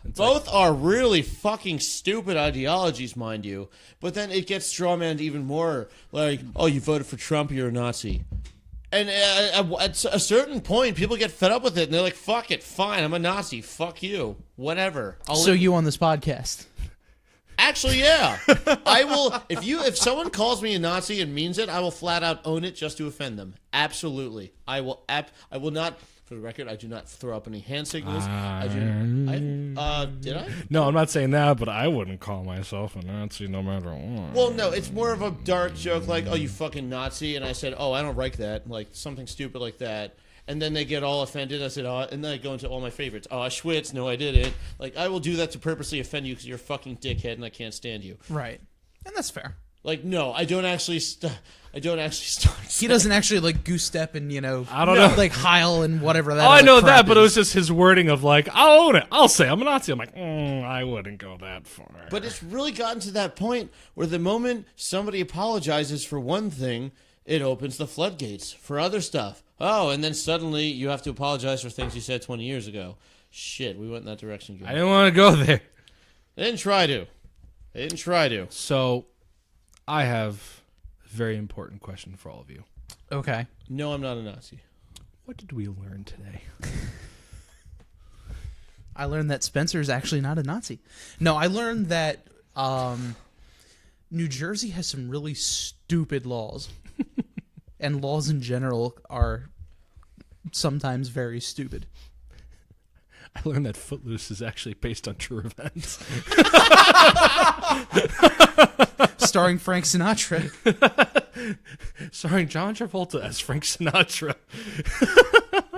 Both are really fucking stupid ideologies, mind you. But then it gets strawmanned even more. Like, oh, you voted for Trump, you're a Nazi. And at a certain point, people get fed up with it, and they're like, fuck it, fine, I'm a Nazi, fuck you, whatever. You on this podcast. Actually, yeah. I will. If someone calls me a Nazi and means it, I will flat out own it just to offend them. Absolutely. I will not... For the record, I do not throw up any hand signals. Did I? No, I'm not saying that, but I wouldn't call myself a Nazi no matter what. Well, no, it's more of a dark joke like, oh, you fucking Nazi. And I said, oh, I don't like that. Like, something stupid like that. And then they get all offended. I said, oh, and then I go into all my favorites. Oh, Auschwitz. No, I didn't. Like, I will do that to purposely offend you because you're a fucking dickhead and I can't stand you. Right. And that's fair. Like, no, I don't actually start. He doesn't actually like goose step and I don't know, like Heil and whatever that. Oh, I know that, is. but it was just his wording of like, I'll own it. I'll say I'm a Nazi. I'm like, I wouldn't go that far. But it's really gotten to that point where the moment somebody apologizes for one thing, it opens the floodgates for other stuff. Oh, and then suddenly you have to apologize for things you said 20 years ago. Shit, we went in that direction again. I didn't want to go there. I didn't try to. So, I have a very important question for all of you. Okay. No, I'm not a Nazi. What did we learn today? I learned that Spencer is actually not a Nazi. No, I learned that New Jersey has some really stupid laws. And laws in general are sometimes very stupid. I learned that Footloose is actually based on true events. Starring Frank Sinatra. Starring John Travolta as Frank Sinatra.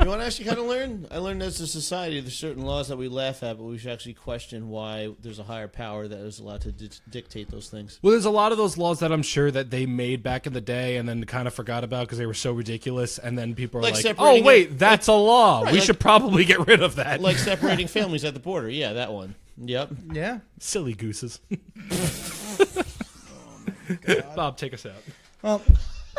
You want to actually kind of learn? I learned as a society there's certain laws that we laugh at, but we should actually question why there's a higher power that is allowed to dictate those things. Well, there's a lot of those laws that I'm sure that they made back in the day and then kind of forgot about because they were so ridiculous, and then people are like oh, wait, that's a law. Right, we should probably get rid of that. Like separating families at the border. Yeah, that one. Yep. Yeah. Silly gooses. Bob, take us out. Well,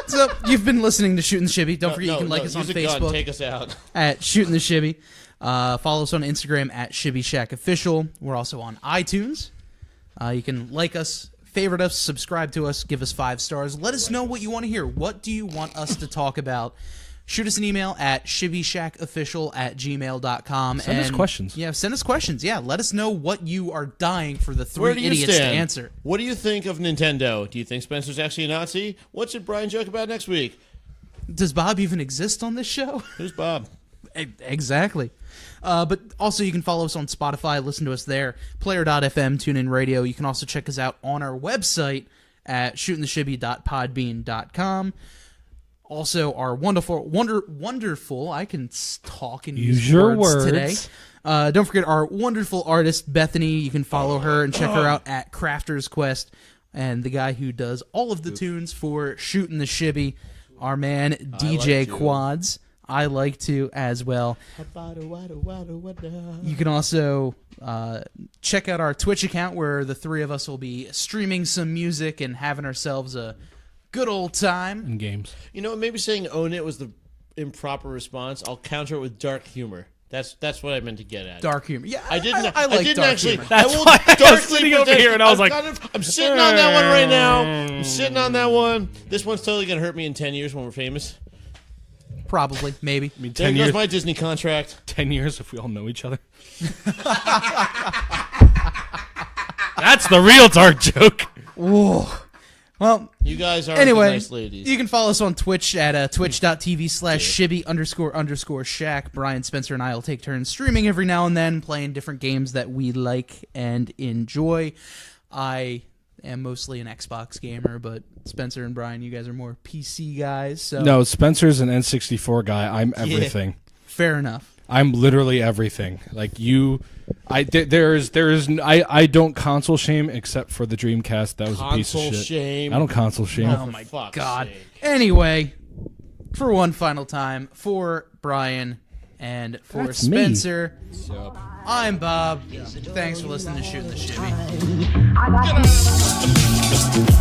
so you've been listening to Shootin' the Shibby. Don't forget you can like us on Facebook. Gun. Take us out. At Shootin' the Shibby. Follow us on Instagram at Shibby Shack Official. We're also on iTunes. You can like us, favorite us, subscribe to us, give us 5 stars. Let us know what you want to hear. What do you want us to talk about? Shoot us an email at shibbyshackofficial@gmail.com. Send us questions. Yeah, send us questions. Yeah, let us know what you are dying for the 3 idiots to answer. What do you think of Nintendo? Do you think Spencer's actually a Nazi? What should Brian joke about next week? Does Bob even exist on this show? Who's Bob? Exactly. But also you can follow us on Spotify, listen to us there, player.fm, TuneIn Radio. You can also check us out on our website at shootintheshibby.podbean.com. Also, our wonderful, I can talk and Use your words today. words. Don't forget our wonderful artist, Bethany. You can follow her and check her out at Crafter's Quest. And the guy who does all of the tunes for Shootin' the Shibby, our man, DJ like to. Quads. I like to as well. You can also check out our Twitch account where the three of us will be streaming some music and having ourselves a good old time. In games. You know, maybe saying own it was the improper response. I'll counter it with dark humor. That's what I meant to get at. Dark humor. Yeah, I didn't. I like didn't dark actually. humor. That's I will why I was darkly sitting over pretend- here and I was I'm like, I'm sitting on that one right now. I'm sitting on that one. This one's totally gonna hurt me in 10 years when we're famous. Probably, maybe. I mean, There 10 goes years. my Disney contract. 10 years if we all know each other. That's the real dark joke. Whoa. Well, You guys are anyway, nice ladies. you can follow us on Twitch at twitch.tv/Shibby__Shack. Brian, Spencer, and I will take turns streaming every now and then, playing different games that we like and enjoy. I am mostly an Xbox gamer, but Spencer and Brian, you guys are more PC guys. So No, Spencer's an N64 guy. I'm everything. fair enough. I'm literally everything. Like you, I don't console shame except for the Dreamcast. That was a piece of Console shit. shame. I don't console shame. Oh my fuck's God. sake. Anyway, for one final time, for Brian and for That's me. Spencer, I'm Bob. Thanks for listening to Shootin' the Shibby. I got